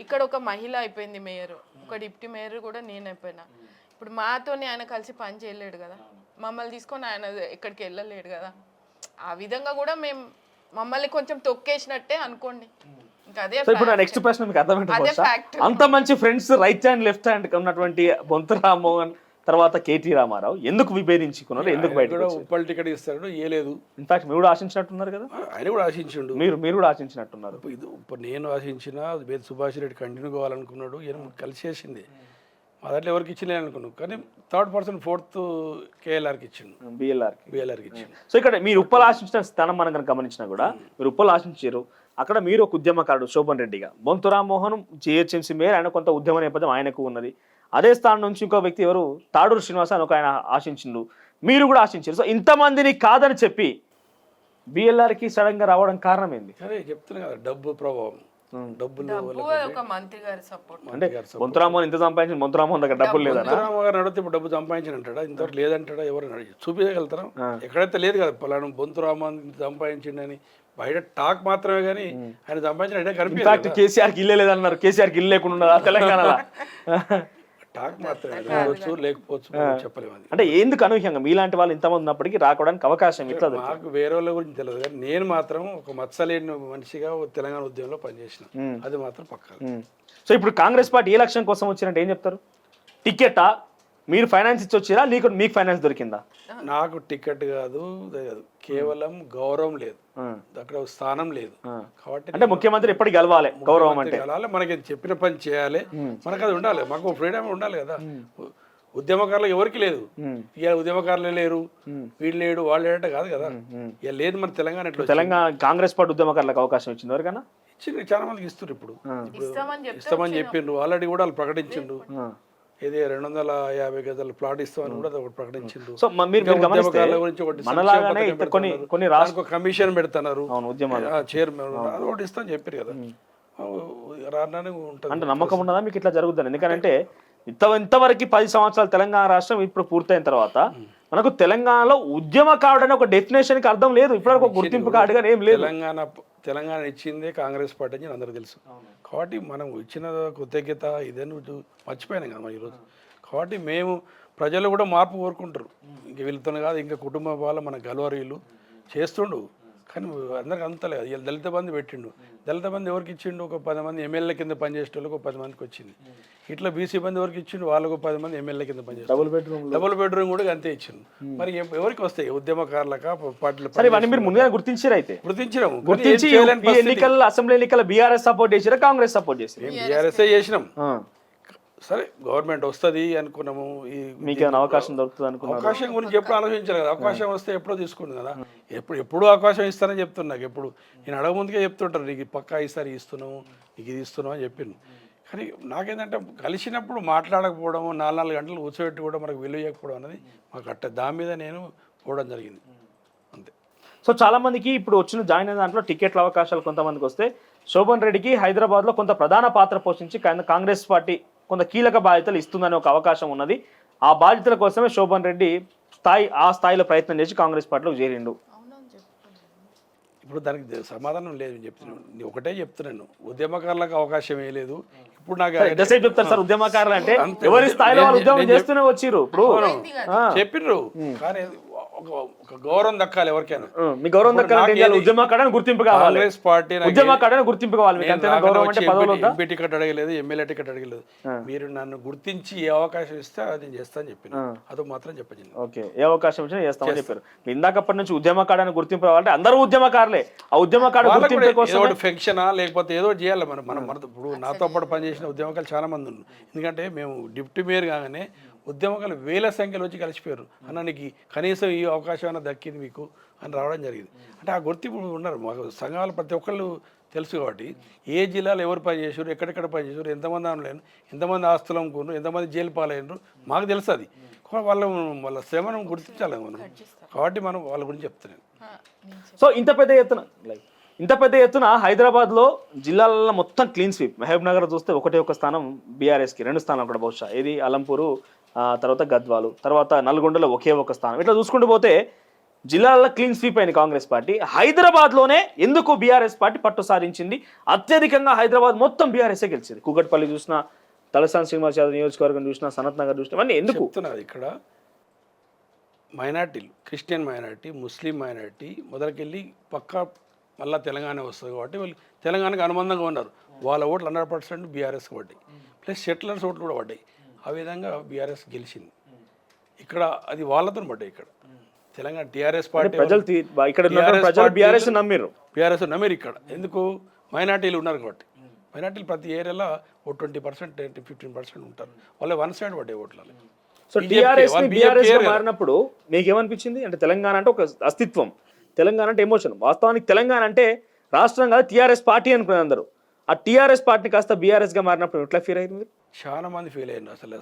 ఇక్కడ ఒక మహిళ అయిపోయింది మేయర్, ఒక డిప్యూటీ మేయర్ కూడా నేను అయిపోయినా. ఇప్పుడు మాతోని ఆయన కలిసి పని చేయలేడు కదా, మమ్మల్ని తీసుకొని ఆయన ఎక్కడికి వెళ్ళలేడు కదా. ఆ విధంగా కూడా మేము మమ్మల్ని కొంచెం తొక్కేసినట్టే అనుకోండి. ఇంకా అదే ఇప్పుడు నెక్స్ట్ ప్రశ్న మీకు అర్థమైంది. అంత మంచి friends right hand left hand ఉన్నటువంటి బొంతు రామ్మోహన్ తర్వాత కేటీ రామారావు ఎందుకు విభేదించుకున్నారు, ఎందుకు బయట ఉప్పల్ టికెట్ ఇస్తాడు ఏలేదు. ఇన్ఫాక్ట్ మీరు కూడా ఆశించినట్టున్నారు కదా, ఆయన కూడా ఆశించిండు, మీరు కూడా ఆశించినట్టున్నారు. ఇప్పుడు నేను ఆశించిన బేద సుభాష్ రెడ్డి కంటిన్యూ కావాలనుకున్నాడు, ఈయన కలిసేసింది. మా దాంట్లో ఎవరికి ఇచ్చిన అనుకున్నాను, కానీ 3rd person 4th కేఎల్ఆర్కి ఇచ్చిండు, బిఎల్ఆర్కి ఇచ్చిండు. సో ఇక్కడ మీరు ఉప్పలు ఆశించిన స్థానం మనం కనుక గమనించినా కూడా మీరు ఉప్పలు ఆశించారు. అక్కడ మీరు ఒక ఉద్యమకారుడు శోభన్ రెడ్డిగా, బొంతు రామ్మోహన్ జిహెచ్ఎంసీ మేయర్, ఆయన కొంత ఉద్యమ నేపథ్యం ఆయనకు ఉన్నది. అదే స్థానం నుంచి ఇంకో వ్యక్తి ఎవరు తాడూరు శ్రీనివాస అని ఒక ఆయన ఆశించిండు, మీరు కూడా ఆశించారు. సో ఇంతమందిని కాదని చెప్పి బిఎల్ఆర్కి సడన్ గా రావడం కారణం ఏంది? అదే చెప్తున్నా కదా, డబ్బు ప్రభావం. డబ్బులు ఒక మంత్రి గారి సపోర్ట్. అంటే బొంతురామోహన్ ఇంత సంపాదించిన బొంతురామోహన్ దగ్గర డబ్బులు లేదన్నా? గారు నడితే ఇప్పుడు డబ్బు సంపాదించిన అంటాడా, ఇంతవరకు లేదంటాడా? ఎవరు నడిచి చూపించగలుగుతారా? ఎక్కడైతే లేదు కదా, పలానా బొంతురామోహన్ సంపాదించిండని బయట టాక్ మాత్రమే, కానీ ఆయన సంపాదించిన కనిపించదు. కేసీఆర్కి ఇల్లే లేదన్నారు, కేసీఆర్కి ఇల్లు లేకుండా తెలంగాణలో టాక్ మాత్రమే, లేకపోవచ్చు చెప్పలేము. అంటే ఎందుకు అనూహ్యంగా మీలాంటి వాళ్ళు ఇంతమంది ఉన్నప్పటికీ రావడానికి అవకాశం ఇట్లా? నాకు వేరే వాళ్ళ గురించి తెలియదు, కానీ నేను మాత్రం ఒక మత్సలేని మనిషిగా తెలంగాణ ఉద్యమంలో పనిచేసిన, అది మాత్రం పక్కా. సో ఇప్పుడు కాంగ్రెస్ పార్టీ ఏ లక్ష్యం కోసం వచ్చినట్టు ఏం చెప్తారు? టికెటా, మీరు ఫైనాన్స్ ఇచ్చి వచ్చిరా, మీకు ఫైనాన్స్ దొరికిందా? నాకు టికెట్ కాదు, కేవలం గౌరవం లేదు, అక్కడ స్థానం లేదు కాబట్టి. అంటే ముఖ్యమంత్రి ఎప్పటికి గెలవాలి, గౌరవం అంటే మనకి చెప్పిన పని చేయాలి, మనకు అది ఉండాలి, మాకు ఫ్రీడమ్ ఉండాలి కదా. ఉద్యమకారులు ఎవరికి లేదు, ఇక ఉద్యమకారులే లేరు, వీళ్ళు లేడు వాళ్ళు లేడంటే కాదు కదా, ఇక లేదు మన తెలంగాణ. ఎట్లా తెలంగాణ కాంగ్రెస్ పార్టీ ఉద్యమకారులకు అవకాశం ఇచ్చింది ఎవరికైనా? ఇచ్చింది, చాలా మందికి ఇస్తారు. ఇప్పుడు ఇస్తామని చెప్పిండ్రు, ఆల్రెడీ కూడా వాళ్ళు ప్రకటించిండ్రు. ఇది 250 గజాల ప్లాట్ ఇస్తామని కూడా ఒకటి ప్రకటించిండ్రు. సో మీరు గమనిస్తే మనలాగానే కొన్ని రాష్ట్ర కమిషన్ పెడుతున్నారు, చైర్మన్ అది ఒకటి ఇస్తా అని చెప్పారు కదా, రానే ఉంటుంది. అంటే నమ్మకం ఉన్నదా మీకు ఇట్లా జరుగుతుంది? ఎందుకంటే ఇంతవరకు 10 సంవత్సరాలు తెలంగాణ రాష్ట్రం ఇప్పుడు పూర్తయిన తర్వాత మనకు తెలంగాణలో ఉద్యమకారుడు అనే ఒక డెఫినేషన్ కి అర్థం లేదు, ఇప్పటివరకు ఒక గుర్తింపు కార్డుగా ఏం లేదు. తెలంగాణ ఇచ్చిందే కాంగ్రెస్ పార్టీ అని అందరూ తెలుసు కాబట్టి మనం ఇచ్చిన కృతజ్ఞత ఇదని మర్చిపోయినాం కదా మనం ఈరోజు. కాబట్టి మేము ప్రజలు కూడా మార్పు కోరుకుంటారు, ఇంక వీళ్ళతో కాదు, ఇంకా కుటుంబ వాళ్ళ మన గలవరీలు చేస్తుండు, కానీ అందరికి అంతలేదు. వీళ్ళు దళిత బంధు పెట్టిండు, దళిత బంధు ఎవరికి ఇచ్చిండు? ఒక 10 మంది ఎమ్మెల్యే కింద పనిచేసే వాళ్ళకి 10 మందికి వచ్చింది. ఇట్లా బీసీ బంధు ఎవరికి ఇచ్చిండు? వాళ్ళకు 10 మంది ఎమ్మెల్యే కింద పనిచేస్తారు. డబుల్ బెడ్రూమ్ కూడా అంతే ఇచ్చిండు. మరి ఎవరికి వస్తాయి? ఉద్యమకారులక పార్టీలు. మీరు ముందుగా గుర్తించారు, అయితే గుర్తించినాము. ఎన్నికల అసెంబ్లీ ఎన్నికల బీఆర్ఎస్ సపోర్ట్ చేసారా, కాంగ్రెస్ సపోర్ట్ చేసారు? బీఆర్ఎస్ చేసినాం. సరే గవర్నమెంట్ వస్తుంది అనుకున్నాము, మీకు అవకాశం దొరుకుతుంది అనుకున్నాం. అవకాశం గురించి ఎప్పుడు ఆలోచించాలి కదా, అవకాశం వస్తే ఎప్పుడో తీసుకుంటుంది కదా. ఎప్పుడు అవకాశం ఇస్తానని చెప్తున్నా, నాకు ఎప్పుడు నేను అడగ ముందుకే చెప్తుంటారు, నీకు పక్కా ఈసారి ఇస్తున్నావు, నీకు ఇది ఇస్తున్నావు అని చెప్పిండు. కానీ నాకేంటంటే కలిసినప్పుడు మాట్లాడకపోవడం, 4 గంటలు కూర్చోబెట్టి కూడా మనకు విలువ ఇవ్వకపోవడం అనేది మాకు దాని మీద నేను పోవడం జరిగింది అంతే. సో చాలా మందికి ఇప్పుడు వచ్చిన జాయిన్ అయిన దాంట్లో టికెట్ల అవకాశాలు కొంతమందికి వస్తే, శోభన్ రెడ్డికి హైదరాబాద్లో కొంత ప్రధాన పాత్ర పోషించి కాంగ్రెస్ పార్టీ కొంత కీలక బాధ్యతలు ఇస్తుందనే ఒక అవకాశం ఉన్నది. ఆ బాధ్యతల కోసమే శోభన్ రెడ్డి ఆ స్థాయిలో ప్రయత్నం చేసి కాంగ్రెస్ పార్టీలో చేరిండు. ఇప్పుడు దానికి సమాధానం లేదు చెప్తున్నాను, ఒకటే చెప్తున్నాను, ఉద్యమకారులకు అవకాశం ఏ లేదు. ఇప్పుడు నాకు చెప్తారు సార్, ఉద్యమకారులు అంటే ఎవరి స్థాయిలో వాళ్ళు ఉద్యమం చేస్తూనే వచ్చిర్రు, ఇప్పుడు చెప్పిర్రు. కానీ ఒక గౌరవం దక్కాలి ఎవరికైనా. మీ గౌరవం దక్కాలంటే ఏం చేయాలి? ఉద్యమకాడని గుర్తింపు కావాలి. కాంగ్రెస్ పార్టీ ఉద్యమకాడని గుర్తింపు కావాలి మీకు. అంతేనా? గౌరవం అంటే పదవులు వద్దా? ఎంపీ టికెట్ అడగలేదు, ఎమ్మెల్యే టికెట్ అడగలేదు. మీరు నన్ను గుర్తించి ఏ అవకాశం ఇస్తే అది నేను చేస్తాను చెప్పిన, అది మాత్రం చెప్పండి. ఓకే, ఏ అవకాశం ఇచ్చినా చేస్తామని చెప్పారు. ఇందాకప్పటి నుంచి ఉద్యమకాడని గుర్తింపు రావాలంటే అందరూ ఉద్యమకారులే. ఆ ఉద్యమకాడ గుర్తింపు కోసం ఫంక్షనా లేకపోతే ఏదో చేయాలి. మనం ఇప్పుడు నాతో పాటు పనిచేసిన ఉద్యమకాలు చాలా మంది ఉన్నారు. ఎందుకంటే మేము డిప్యూటీ మేయర్ కాగానే ఉద్యమకాలు వేల సంఖ్యలో వచ్చి కలిసిపోయారు. అన్న నీకు కనీసం ఈ అవకాశం అయినా దక్కింది మీకు అని రావడం జరిగింది. అంటే ఆ గుర్తింపు ఉన్నారు మాకు. సంఘాలు ప్రతి ఒక్కళ్ళు తెలుసు కాబట్టి ఏ జిల్లాలో ఎవరు పనిచేసారు, ఎక్కడెక్కడ పనిచేసారు, ఎంతమంది అనలేను, ఎంతమంది ఆస్తులు అమ్ముకున్నారు, ఎంతమంది జైలు పాలైనరు మాకు తెలుసు. అది వాళ్ళ శ్రమను గుర్తించాలి మనం. కాబట్టి మనం వాళ్ళ గురించి చెప్తున్నాను. సో ఇంత పెద్ద ఎత్తున హైదరాబాద్లో జిల్లాలలో మొత్తం క్లీన్ స్వీప్. మహబూబ్ నగర్ చూస్తే ఒక స్థానం బీఆర్ఎస్కి, 2 స్థానాలు అక్కడ బహుశా. ఇది అలంపూరు, తర్వాత గద్వాలు, తర్వాత నల్గొండలో ఒక స్థానం. ఇట్లా చూసుకుంటూ పోతే జిల్లాలలో క్లీన్ స్వీప్ అయిన కాంగ్రెస్ పార్టీ. హైదరాబాద్లోనే ఎందుకు బీఆర్ఎస్ పార్టీ పట్టు సాధించింది? అత్యధికంగా హైదరాబాద్ మొత్తం బీఆర్ఎస్ఏ గెలిచింది. కూకట్పల్లి చూసినా, తలసాని శ్రీనివాస్ యాదవ్ నియోజకవర్గం చూసినా, సనత్ నగర్ చూసినా, ఇవన్నీ ఎందుకు చెప్తున్నది? ఇక్కడ మైనార్టీలు, క్రిస్టియన్ మైనార్టీ, ముస్లిం మైనార్టీ మొదలుకెళ్ళి పక్కా మళ్ళీ తెలంగాణ వస్తుంది కాబట్టి వాళ్ళు తెలంగాణకు అనుబంధంగా ఉన్నారు. వాళ్ళ ఓట్లు 100% బీఆర్ఎస్కి పడ్డాయి. ప్లస్ సెటిలర్స్ ఓట్లు కూడా పడ్డాయి. ఆ విధంగా బీఆర్ఎస్ గెలిచింది. ఇక్కడ అది వాళ్ళతో పడ్డాయి. ఇక్కడ తెలంగాణ టీఆర్ఎస్ పార్టీ బీఆర్ఎస్ నమ్మిరు ఇక్కడ. ఎందుకు? మైనార్టీలు ఉన్నారు కాబట్టి. మైనార్టీలు ప్రతి ఏరియాలో ఓ 20%, 15% ఉంటారు. వాళ్ళ వన్ సైడ్ పడ్డాయి ఓట్లలో. సో టీఆర్ఎస్ మారినప్పుడు మీకు ఏమనిపించింది? అంటే తెలంగాణ అంటే ఒక అస్తిత్వం, తెలంగాణ అంటే ఎమోషన్. వాస్తవానికి తెలంగాణ అంటే రాష్ట్రం కాదు, టీఆర్ఎస్ పార్టీ అనుకునే అందరూ. ఆ టీఆర్ఎస్ పార్టీ కాస్త బీఆర్ఎస్గా మారినప్పుడు ఎట్లా ఫీల్ అయింది మీరు? చాలా మంది ఫీల్ అయ్యారు. అసలు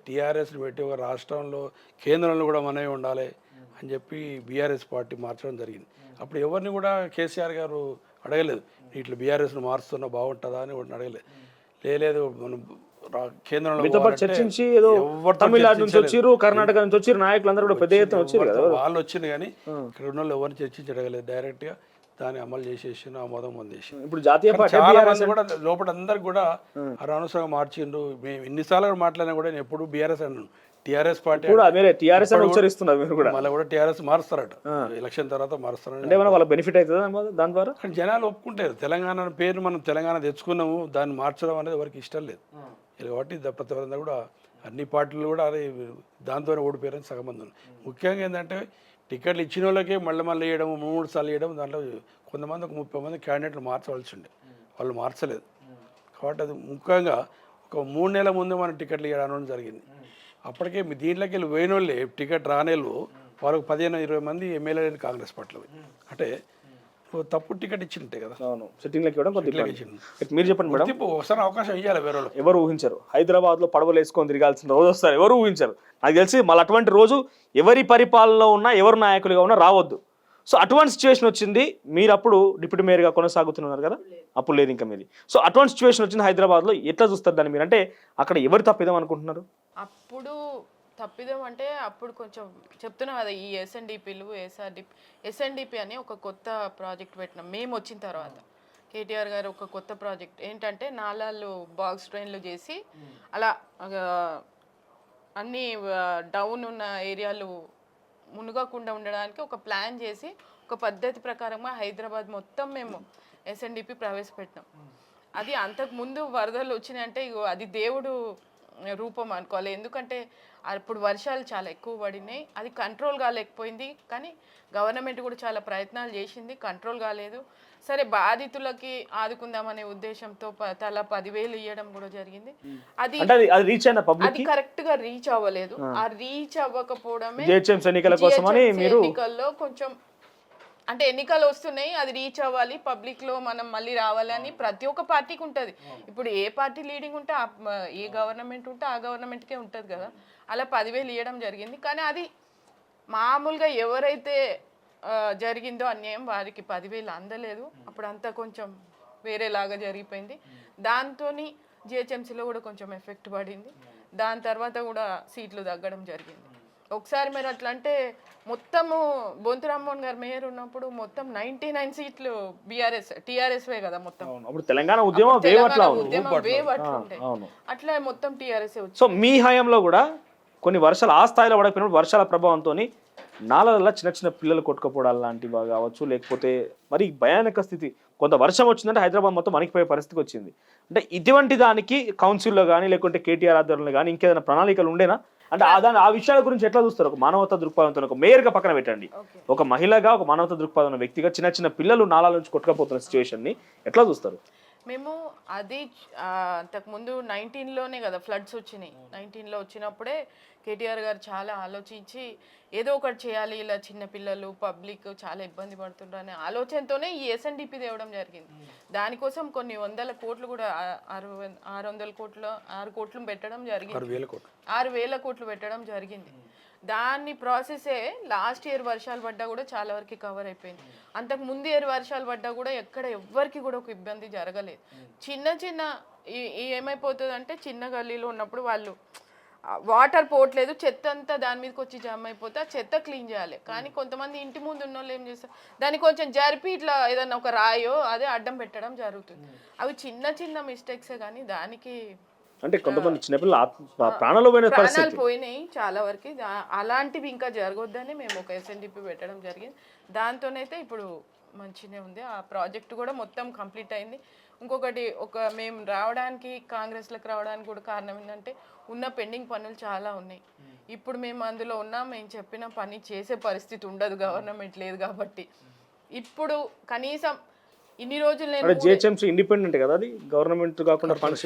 టీఆర్ఎస్ని పెట్టి ఒక రాష్ట్రంలో, కేంద్రంలో కూడా మనమే ఉండాలి అని చెప్పి బీఆర్ఎస్ పార్టీ మార్చడం జరిగింది. అప్పుడు ఎవరిని కూడా కేసీఆర్ గారు అడగలేదు, ఇట్లా బీఆర్ఎస్ను మారుస్తున్నా బాగుంటుందా అని అడగలేదు. లేదు మనం కేంద్రంలో చర్చించి ఏదో తమిళనాడు నుంచి వచ్చారు, కర్ణాటక నుంచి వచ్చారు, నాయకులందరూ కూడా పెద్ద ఎత్తున వచ్చారు కదా. వాళ్ళు వచ్చింది కానీ ఇక్కడ ఉన్న వాళ్ళు ఎవరిని చర్చించి అడగలేదు. డైరెక్ట్గా దాన్ని అమలు చేసేసి ఆమోదం పొందేసి. ఇప్పుడు జాతీయ పార్టీ చాలా మంది కూడా లోపల అందరికి కూడా అనవసరంగా మార్చిండ్రు. మేము ఎన్నిసార్లు మాట్లాడినా కూడా నేను ఎప్పుడు బీఆర్ఎస్ అన్నాను. టీఆర్ఎస్ పార్టీ టీఆర్ఎస్ అని ఉచ్చరిస్తున్నారు మీరు కూడా. మళ్ళీ కూడా టీఆర్ఎస్ మారుస్తారట, ఎలక్షన్ తర్వాత మారుస్తారు. అంటే వాళ్ళ బెనిఫిట్ అవుతుంది దాని ద్వారా. కానీ జనాలు ఒప్పుకుంటారు. తెలంగాణ పేరు మనం తెలంగాణ తెచ్చుకున్నాము, దాన్ని మార్చడం అనేది ఎవరికి ఇష్టం లేదు. కాబట్టి ప్రతి ఒక్కరంతా కూడా అన్ని పార్టీలు కూడా అదే దాంతోనే ఓడిపోయారని సగం మంది ఉన్నారు. ముఖ్యంగా ఏంటంటే టికెట్లు ఇచ్చిన వాళ్ళకే మళ్ళీ వేయడం, 3 సార్లు వేయడం. దాంట్లో కొంతమంది ఒక 30 మంది క్యాండిడేట్లు మార్చవలసి ఉండే, వాళ్ళు మార్చలేదు. కాబట్టి అది ముఖ్యంగా ఒక 3 నెలల ముందు మనం టికెట్లు ఇవ్వడం జరిగింది. అప్పటికే దీంట్లోకి వెళ్ళి పోయిన వాళ్ళే టికెట్ రానేళ్ళు వాళ్ళకు 15-20 మంది ఎమ్మెల్యేలు కాంగ్రెస్ పార్టీలో. అంటే తప్పుడు టికెట్ ఇచ్చింటే కదా. మీరు చెప్పండి మేడం, ఒకసారి అవకాశం ఇవ్వాలి. వేరే వాళ్ళు ఎవరు ఊహించారు హైదరాబాద్ లో పడవలు వేసుకొని తిరగాల్సిన రోజు వస్తారు? ఎవరు ఊహించారు? నాకు తెలిసి మళ్ళీ అటువంటి రోజు ఎవరి పరిపాలనలో ఉన్నా, ఎవరు నాయకులుగా ఉన్నా రావద్దు. సో అటువంటి సిచ్యువేషన్ వచ్చింది. మీరు అప్పుడు డిప్యూటీ మేయర్గా కొనసాగుతున్నారు కదా, అప్పుడు లేదు ఇంకా మీది. సో అటువంటి సిచ్యువేషన్ వచ్చింది హైదరాబాద్లో. ఎట్లా చూస్తారు దాన్ని మీరు? అంటే అక్కడ ఎవరు తప్పిదాం అనుకుంటున్నారు? అప్పుడు తప్పిదం అంటే అప్పుడు కొంచెం చెప్తున్నాం కదా, ఈ ఎస్ఎన్డిపి అని ఒక కొత్త ప్రాజెక్ట్ పెట్టినాం మేము వచ్చిన తర్వాత. కేటీఆర్ గారు ఒక కొత్త ప్రాజెక్ట్ ఏంటంటే నాలాలు బాక్స్ ట్రైన్లు చేసి అలా అన్ని డౌన్ ఉన్న ఏరియాలు మునగకుండా ఉండడానికి ఒక ప్లాన్ చేసి ఒక పద్ధతి ప్రకారంగా హైదరాబాద్ మొత్తం మేము ఎస్ఎన్డిపి ప్రవేశపెట్టినాం. అది అంతకుముందు వరదలు వచ్చినాయంటే అది దేవుడు రూపం అనుకోవాలి. ఎందుకంటే అప్పుడు వర్షాలు చాలా ఎక్కువ పడినాయి, అది కంట్రోల్ కాలేకపోయింది. కానీ గవర్నమెంట్ కూడా చాలా ప్రయత్నాలు చేసింది, కంట్రోల్ కాలేదు. సరే బాధితులకి ఆదుకుందామనే ఉద్దేశంతో తలా 10,000 ఇవ్వడం కూడా జరిగింది. అది కరెక్ట్ గా రీచ్ అవ్వలేదు. ఆ రీచ్ అవ్వకపోవడమే ఎన్నికల్లో కొంచెం, అంటే ఎన్నికలు వస్తున్నాయి, అది రీచ్ అవ్వాలి, పబ్లిక్ లో మనం మళ్ళీ రావాలని ప్రతి ఒక్క పార్టీకి ఉంటుంది. ఇప్పుడు ఏ పార్టీ లీడింగ్ ఉంటే ఏ గవర్నమెంట్ ఉంటే ఆ గవర్నమెంట్కే ఉంటుంది కదా. అలా 10,000 ఇవ్వడం జరిగింది. కానీ అది మామూలుగా ఎవరైతే జరిగిందో అన్యాయం వారికి 10,000 అందలేదు. అప్పుడు అంతా కొంచెం వేరేలాగా జరిగిపోయింది. దాంతో జిహెచ్ఎంసీలో కూడా కొంచెం ఎఫెక్ట్ పడింది. దాని తర్వాత కూడా సీట్లు తగ్గడం జరిగింది. ఒకసారి మీరు అట్లా అంటే మొత్తము బొంతు రామ్మోహన్ గారు మేయర్ ఉన్నప్పుడు మొత్తం 99 సీట్లు టీఆర్ఎస్వే కదా మొత్తం. తెలంగాణ ఉద్యమం అట్లా మొత్తం టీఆర్ఎస్. సో మీ హయాంలో కూడా కొన్ని వర్షాలు ఆ స్థాయిలో పడకపోయినప్పుడు వర్షాల ప్రభావంతో నాలల్లో చిన్న చిన్న పిల్లలు కొట్టుకుపోవడాలు లాంటివి కావచ్చు, లేకపోతే మరి భయానక స్థితి, కొంత వర్షం వచ్చిందంటే హైదరాబాద్ మొత్తం వణికిపోయే పరిస్థితికి వచ్చింది. అంటే ఇటువంటి దానికి కౌన్సిల్లో కానీ లేకుంటే కేటీఆర్ ఆధ్వర్యంలో కానీ ఇంకేదైనా ప్రణాళికలు ఉండేనా? అంటే ఆ విషయాల గురించి ఎట్లా చూస్తారు? ఒక మానవతా దృక్పథంతో, ఒక మేయర్గా పక్కన పెట్టండి, ఒక మహిళగా, ఒక మానవతా దృక్పథం ఉన్న వ్యక్తిగా చిన్న చిన్న పిల్లలు నాలాల నుంచి కొట్టుకుపోతున్న సిచ్యువేషన్ని ఎట్లా చూస్తారు? మేము అది అంతకుముందు 19లోనే కదా ఫ్లడ్స్ వచ్చినాయి. 19లో వచ్చినప్పుడే కేటీఆర్ గారు చాలా ఆలోచించి ఏదో ఒకటి చేయాలి, ఇలా చిన్నపిల్లలు పబ్లిక్ చాలా ఇబ్బంది పడుతుంటారు అనే ఆలోచనతోనే ఈ ఎస్ఎన్డిపి తేవడం జరిగింది. దానికోసం కొన్ని 100 కోట్లు కూడా 600 కోట్లు 6 కోట్లు పెట్టడం జరిగింది, 6,000 కోట్లు పెట్టడం జరిగింది. దాన్ని ప్రాసెసే లాస్ట్ ఇయర్ వర్షాలు పడ్డా కూడా చాలా వరకు కవర్ అయిపోయింది. అంతకు ముందు ఇయర్ వర్షాలు పడ్డా కూడా ఎక్కడ ఎవ్వరికి కూడా ఒక ఇబ్బంది జరగలేదు. చిన్న చిన్న ఏమైపోతుంది అంటే చిన్న గల్లీలో ఉన్నప్పుడు వాళ్ళు వాటర్ పోవట్లేదు, చెత్త అంతా దాని మీదకి వచ్చి జామ్ అయిపోతే ఆ చెత్త క్లీన్ చేయాలి. కానీ కొంతమంది ఇంటి ముందు ఉన్న వాళ్ళు ఏం చేస్తారు, దాన్ని కొంచెం జరిపి ఇట్లా ఏదన్నా ఒక రాయో అదే అడ్డం పెట్టడం జరుగుతుంది. అవి చిన్న చిన్న మిస్టేక్సే కానీ దానికి అంటే కొంతమంది చిన్నపిల్లలు ప్రాణాలు పోయినాయి చాలా వరకు. అలాంటివి ఇంకా జరగొద్దని మేము ఒక ఎస్ఎన్డిపి పెట్టడం జరిగింది. దాంతోనైతే ఇప్పుడు మంచిగా ఉంది. ఆ ప్రాజెక్ట్ కూడా మొత్తం కంప్లీట్ అయింది. ఇంకొకటి మేము రావడానికి కాంగ్రెస్లోకి రావడానికి కూడా కారణం ఏంటంటే ఉన్న పెండింగ్ పనులు చాలా ఉన్నాయి. ఇప్పుడు మేము అందులో ఉన్నాం, మేము చెప్పిన పని చేసే పరిస్థితి ఉండదు, గవర్నమెంట్ లేదు కాబట్టి. ఇప్పుడు కనీసం ఇన్ని రోజులు నేను జిహెచ్ఎంసీ ఇండిపెండెంట్ కదా, అది గవర్నమెంట్ కాకుండా ఫండ్స్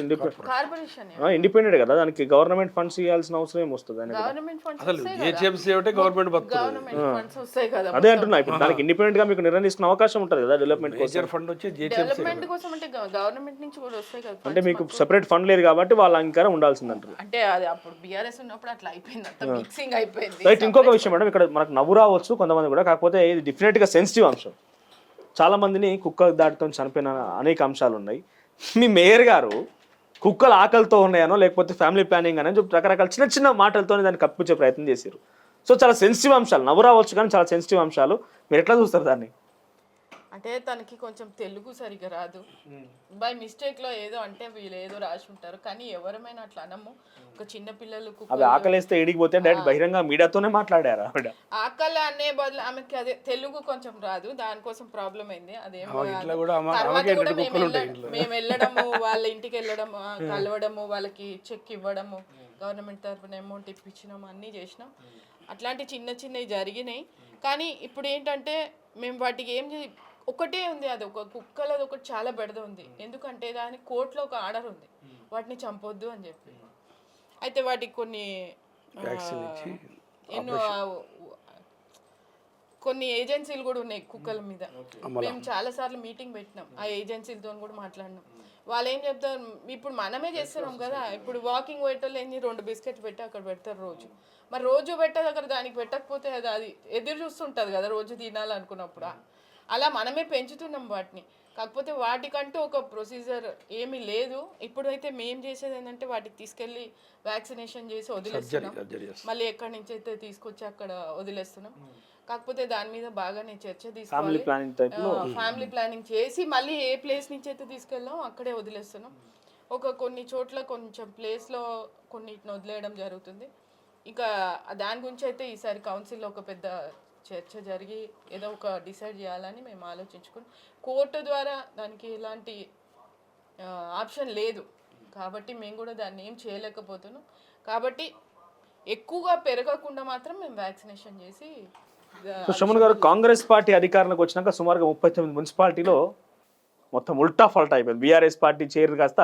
కార్పొరేషన్ ఇండిపెండెంట్ కదా, దానికి గవర్నమెంట్ ఫండ్స్ ఇవ్వాల్సిన అవసరం ఏమి వస్తుంది? గవర్నమెంట్ ఫండ్స్ వస్తాయి కదా, అదే అంటున్నా. ఇప్పుడు దానికి ఇండిపెండెంట్ గా మీకు నిర్ణయం తీసుకునే అవకాశం ఉంటుంది కదా, డెవలప్మెంట్ డెవలప్మెంట్ కోసం అంటే గవర్నమెంట్ నుంచి కూడా వస్తాయి కదా. అంటే మీకు సెపరేట్ ఫండ్ లేదు కాబట్టి వాళ్ళ అంగీకారం ఉండాల్సింది అంటారు. అంటే అది అప్పుడు బీఆర్ఎస్ ఉన్నప్పుడు అట్లా అయిపోయింది, అంత మిక్సింగ్ అయిపోయింది. రైట్. ఇంకొక విషయం మేడం, ఇక్కడ మనకు నవ్వు రావచ్చు కొంతమంది కూడా, కాకపోతే ఇది డెఫినెట్ గా సెన్సిటివ్ అంశం. చాలా మందిని కుక్క దాటితో చనిపోయిన అనేక అంశాలు ఉన్నాయి. మీ మేయర్ గారు కుక్కలు ఆకలితో ఉన్నాయనో లేకపోతే ఫ్యామిలీ ప్లానింగ్ అని చెప్పి రకరకాల చిన్న చిన్న మాటలతోనే దాన్ని కప్పించే ప్రయత్నం చేశారు. సో చాలా సెన్సిటివ్ అంశాలు, నవ్వు రావచ్చు కానీ చాలా సెన్సిటివ్ అంశాలు. మీరు ఎట్లా చూస్తారు దాన్ని? అంటే తనకి కొంచెం తెలుగు సరిగా రాదు, బై మిస్టేక్ లో ఏదో అంటే వీళ్ళు ఏదో రాసి ఉంటారు, కానీ ఎవరమైనా అట్లా అనము. ఒక చిన్న పిల్లలు అవి ఆకలిస్తే ఎడిగిపోతే డైరెక్ట్ బహిరంగ మీడియాతోనే మాట్లాడారు ఆవిడ. ఆకలి అనే బదులు ఆమెకి అదే తెలుగు కొంచెం రాదు, దానికోసం ప్రాబ్లం అయింది. అదేమో తర్వాత కూడా మేము వెళ్ళడము, వాళ్ళ ఇంటికి వెళ్ళడం, కలవడము, వాళ్ళకి చెక్ ఇవ్వడము, గవర్నమెంట్ తరఫున అమౌంట్ ఇప్పించినాము, అన్నీ చేసినాం. అట్లాంటి చిన్న చిన్నవి జరిగినాయి. కానీ ఇప్పుడు ఏంటంటే మేము వాటికి ఒకటే ఉంది, అది ఒక కుక్కలది ఒకటి చాలా బెడద ఉంది. ఎందుకంటే దాని కోర్టులో ఒక ఆర్డర్ ఉంది వాటిని చంపొద్దు అని చెప్పి. అయితే వాటికి కొన్ని ఏజెన్సీలు కూడా ఉన్నాయి కుక్కల మీద. మేము చాలా సార్లు మీటింగ్ పెట్టినాం, ఆ ఏజెన్సీలతో కూడా మాట్లాడినాం. వాళ్ళు ఏం చెప్తారు, ఇప్పుడు మనమే చేస్తున్నాం కదా, ఇప్పుడు వాకింగ్ పోయేటోళ్ళు ఏంటి 2 బిస్కెట్స్ పెట్టి అక్కడ పెడతారు రోజు. మరి రోజు పెట్టే దగ్గర దానికి పెట్టకపోతే అది ఎదురు చూస్తుంటుంది కదా రోజు తినాలనుకున్నప్పుడు. అలా మనమే పెంచుతున్నాం వాటిని. కాకపోతే వాటికంటూ ఒక ప్రొసీజర్ ఏమీ లేదు. ఇప్పుడైతే మేము చేసేది ఏంటంటే వాటికి తీసుకెళ్ళి వ్యాక్సినేషన్ చేసి వదిలేస్తున్నాం, మళ్ళీ ఎక్కడి నుంచి అయితే తీసుకొచ్చి అక్కడ వదిలేస్తున్నాం. కాకపోతే దాని మీద బాగానే చర్చ తీసుకోవాలి, ఫ్యామిలీ ప్లానింగ్ చేసి మళ్ళీ ఏ ప్లేస్ నుంచి అయితే తీసుకెళ్ళాం అక్కడే వదిలేస్తున్నాం. కొన్ని చోట్ల కొంచెం ప్లేస్లో కొన్నిటిని వదిలేయడం జరుగుతుంది. ఇంకా దాని గురించి అయితే ఈసారి కౌన్సిల్లో ఒక పెద్ద చర్చ జరిగి ఏదో ఒక డిసైడ్ చేయాలని మేము ఆలోచించుకుని, కోర్టు ద్వారా దానికి ఎలాంటి ఆప్షన్ లేదు కాబట్టి మేము కూడా దాన్ని ఏం చేయలేకపోతున్నాం. కాబట్టి ఎక్కువగా పెరగకుండా మాత్రం మేము వ్యాక్సినేషన్ చేసి. సుమన్ గారు, కాంగ్రెస్ పార్టీ అధికారంలోకి వచ్చినాక సుమారుగా 39 మున్సిపాలిటీలో మొత్తం ఉల్టా ఫాల్ట్ అయిపోయింది. బీఆర్ఎస్ పార్టీ చైర్ కాస్త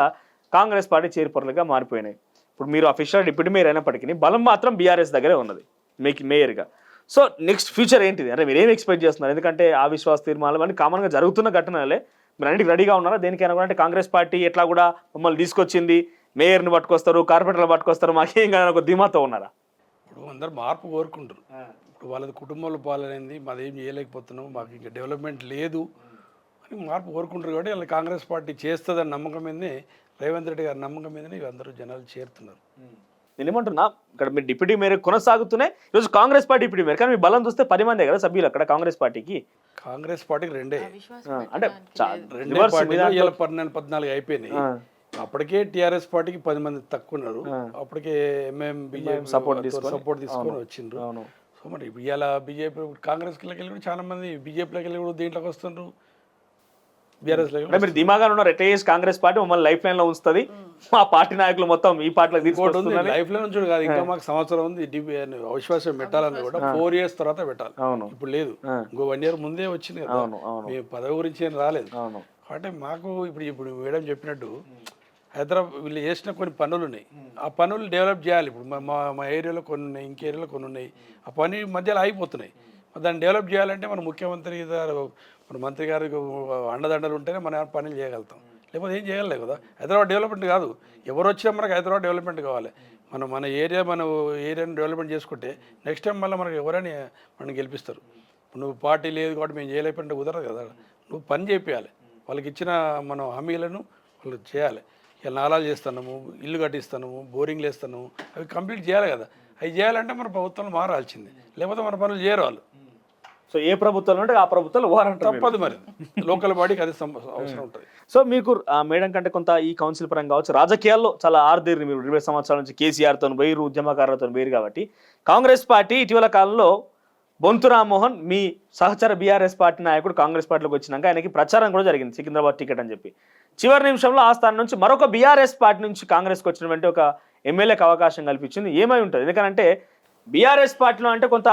కాంగ్రెస్ పార్టీ చైర్పర్సన్గా మారిపోయినాయి. ఇప్పుడు మీరు అఫీషియల్ డిప్యూటీ మేయర్ అయినప్పటికీ బలం మాత్రం బీఆర్ఎస్ దగ్గరే ఉన్నది మీకు మేయర్గా. సో నెక్స్ట్ ఫ్యూచర్ ఏంటిది, అంటే మీరు ఏం ఎక్స్పెక్ట్ చేస్తున్నారు? ఎందుకంటే ఆ విశ్వాస తీర్మానం అని కామన్గా జరుగుతున్న ఘటనలే, మీరు అన్నిటికి రెడీగా ఉన్నారా దేనికైనా కూడా? అంటే కాంగ్రెస్ పార్టీ ఎట్లా కూడా మమ్మల్ని తీసుకొచ్చింది, మేయర్ని పట్టుకొస్తారు, కార్పొరేటర్లు పట్టుకొస్తారు, మాకేం కాదు ఒక ధీమాతో ఉన్నారా? ఇప్పుడు అందరు మార్పు కోరుకుంటారు. ఇప్పుడు వాళ్ళది కుటుంబంలో పాలైంది, మాదేం చేయలేకపోతున్నాం, మాకు ఇంకా డెవలప్మెంట్ లేదు అని మార్పు కోరుకుంటారు. కాబట్టి వాళ్ళ కాంగ్రెస్ పార్టీ చేస్తుందని నమ్మకం మీదనే, రేవంత్ రెడ్డి గారి నమ్మకం మీదనే అందరూ జనాలు చేరుతున్నారు. నేను ఏమంటున్నా, ఇక్కడ మీరు డిప్యూటీ మేయర్ కొనసాగుతూనే ఈరోజు కాంగ్రెస్ పార్టీ డిప్యూటీ మేయర్, కానీ మీ బలం చూస్తే 10 మందే కదా సభ్యులు అక్కడ కాంగ్రెస్ పార్టీకి. కాంగ్రెస్ పార్టీకి రెండే అంటే 14 అయిపోయినాయి. అప్పటికే టీఆర్ఎస్ పార్టీకి 10 మంది తక్కువ ఉన్నారు. అప్పటికే ఎంఎం సపోర్ట్ తీసుకొని వచ్చిండ్రు. సో సో మరి ఇవాళ బీజేపీ కాంగ్రెస్కి వెళ్ళి కూడా చాలా మంది బీజేపీలోకి వెళ్ళి కూడా దీంట్లోకి వస్తుండ్రు, బీఆర్ఎస్లో అంటే మీరు ధీమాగా ఉన్నారు, ఎట్లా చేసి కాంగ్రెస్ పార్టీ మమ్మల్ని లైఫ్ లైన్ లో ఉంచుతుంది, మా పార్టీ నాయకులు మొత్తం ఈ పార్టీలోకి తీసుకుంటుంది. లైఫ్ లో నుంచి కాదు, ఇంకా మాకు సంవత్సరం ఉంది అవిశ్వాసం పెట్టాలని కూడా 4 years తర్వాత పెట్టాలి. అవును. ఇప్పుడు లేదు, ఇంకో 1 year ముందే వచ్చింది కదా. మేము పదవి గురించి ఏం రాలేదు. కాబట్టి మాకు ఇప్పుడు మేడం చెప్పినట్టు హైదరాబాద్ వీళ్ళు చేసిన కొన్ని పనులు ఉన్నాయి, ఆ పనులు డెవలప్ చేయాలి. ఇప్పుడు మా ఏరియాలో కొన్ని ఉన్నాయి, ఇంక ఏరియాలో కొన్ని ఉన్నాయి, ఆ పని మధ్యలో ఆగిపోతున్నాయి. దాన్ని డెవలప్ చేయాలంటే మన ముఖ్యమంత్రి గారు, మన మంత్రి గారికి అండదండలు ఉంటేనే మన పనులు చేయగలుగుతాం, లేకపోతే ఏం చేయగలేదు కదా. హైదరాబాద్ డెవలప్మెంట్ కాదు, ఎవరు వచ్చినా మనకు హైదరాబాద్ డెవలప్మెంట్ కావాలి. మన ఏరియాను డెవలప్మెంట్ చేసుకుంటే నెక్స్ట్ టైం మళ్ళీ మనకు ఎవరైనా మనం గెలిపిస్తారు. నువ్వు పార్టీ లేదు కాబట్టి మేము చేయలేకపోతే కుదరదు కదా. నువ్వు పని చేయాలి, వాళ్ళకి ఇచ్చిన మనం హామీలను వాళ్ళు చేయాలి. ఇలా నాలాలు చేస్తున్నాము, ఇల్లు కట్టిస్తున్నాము, బోరింగ్లు వేస్తున్నాము, అవి కంప్లీట్ చేయాలి కదా. అవి చేయాలంటే మన ప్రభుత్వం మారాల్సిందే, లేకపోతే మన పనులు చేయరు వాళ్ళు. సో ఏ ప్రభుత్వం అంటే ఆ ప్రభుత్వాలు వారంటారు, తప్పదు మరి. లోకల్ బాడీకి అది అవసరం ఉంటుంది. సో మీకు మేడం కంటే కొంత ఈ కౌన్సిల్ పరంగా కావచ్చు, రాజకీయాల్లో చాలా ఆర్దేరిని మీరు 20 సంవత్సరాల నుంచి కేసీఆర్తో వేరు, ఉద్యమకారులతో వేరు కాబట్టి కాంగ్రెస్ పార్టీ ఇటీవల కాలంలో బొంతు రామ్మోహన్ మీ సహచర బీఆర్ఎస్ పార్టీ నాయకుడు కాంగ్రెస్ పార్టీలోకి వచ్చినాక ఆయనకి ప్రచారం కూడా జరిగింది సికింద్రాబాద్ టికెట్ అని చెప్పి. చివరి నిమిషంలో ఆ స్థానం నుంచి మరొక బీఆర్ఎస్ పార్టీ నుంచి కాంగ్రెస్కి వచ్చినటువంటి ఒక ఎమ్మెల్యేకి అవకాశం కల్పించింది. ఏమై ఉంటుంది? ఎందుకంటే బీఆర్ఎస్ పార్టీలో అంటే కొంత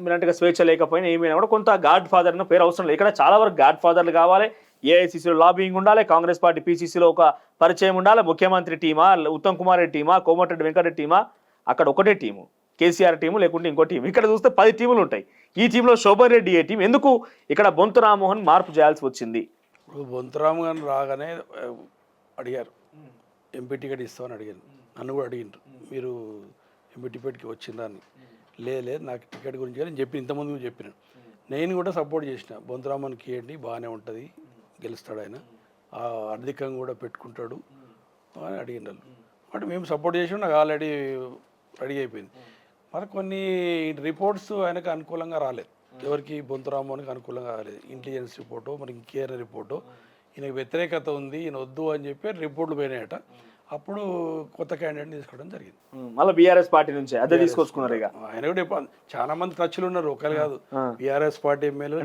మీరంటే స్వేచ్ఛ లేకపోయినా ఏమైనా కూడా కొంత గాడ్ ఫాదర్ అన్న పేరు అవసరం లేదు. ఇక్కడ చాలా వరకు గాడ్ ఫాదర్లు కావాలి, ఏఐసీసీలో లాబింగ్ ఉండాలి, కాంగ్రెస్ పార్టీ పీసీసీలో ఒక పరిచయం ఉండాలి, ముఖ్యమంత్రి టీమా, ఉత్తమ్ కుమార్ రెడ్డి టీమా, కోమటిరెడ్డి వెంకటరెడ్డి టీమా, అక్కడ ఒకటే టీము కేసీఆర్ టీము, లేకుంటే ఇంకో టీం. ఇక్కడ చూస్తే 10 టీములు ఉంటాయి. ఈ టీంలో శోభన్ రెడ్డి ఏ టీం? ఎందుకు ఇక్కడ బొంతు రామ్మోహన్ మార్పు చేయాల్సి వచ్చింది? ఇప్పుడు బొంతురామ్ గారిని రాగానే అడిగారు, ఎంపీ టికెట్ ఇస్తామని అడిగాను. నన్ను కూడా అడిగిండ్రు, మీరు ఎంపీ టికెట్కి వచ్చిందా అని. లేదు నాకు టికెట్ గురించి కానీ చెప్పి ఇంతకుముందు చెప్పినాను. నేను కూడా సపోర్ట్ చేసిన, బొంతురామన్కి ఇవ్వండి, బాగానే ఉంటుంది, గెలుస్తాడు ఆయన, ఆర్థికంగా కూడా పెట్టుకుంటాడు అని అడిగిన. అంటే మేము సపోర్ట్ చేసి నాకు ఆల్రెడీ రెడీ అయిపోయింది. మరి కొన్ని రిపోర్ట్స్ ఆయనకు అనుకూలంగా రాలేదు, ఎవరికి బొంతురామోనికి అనుకూలంగా రాలేదు. ఇంటెలిజెన్స్ రిపోర్టు, మరి ఇంకేరే రిపోర్టు, ఈయనకు వ్యతిరేకత ఉంది, ఈయన వద్దు అని చెప్పి రిపోర్ట్లు పోయినాయట. అప్పుడు కొత్త క్యాండిడేట్ తీసుకోవడం జరిగింది. మళ్ళీ బీఆర్ఎస్ పార్టీ నుంచి అదే తీసుకొచ్చుకున్నారు. ఇక ఆయన కూడా చాలా మంది టచ్లు ఉన్నారు, ఒకరు కాదు. బీఆర్ఎస్ పార్టీ ఎమ్మెల్యేలు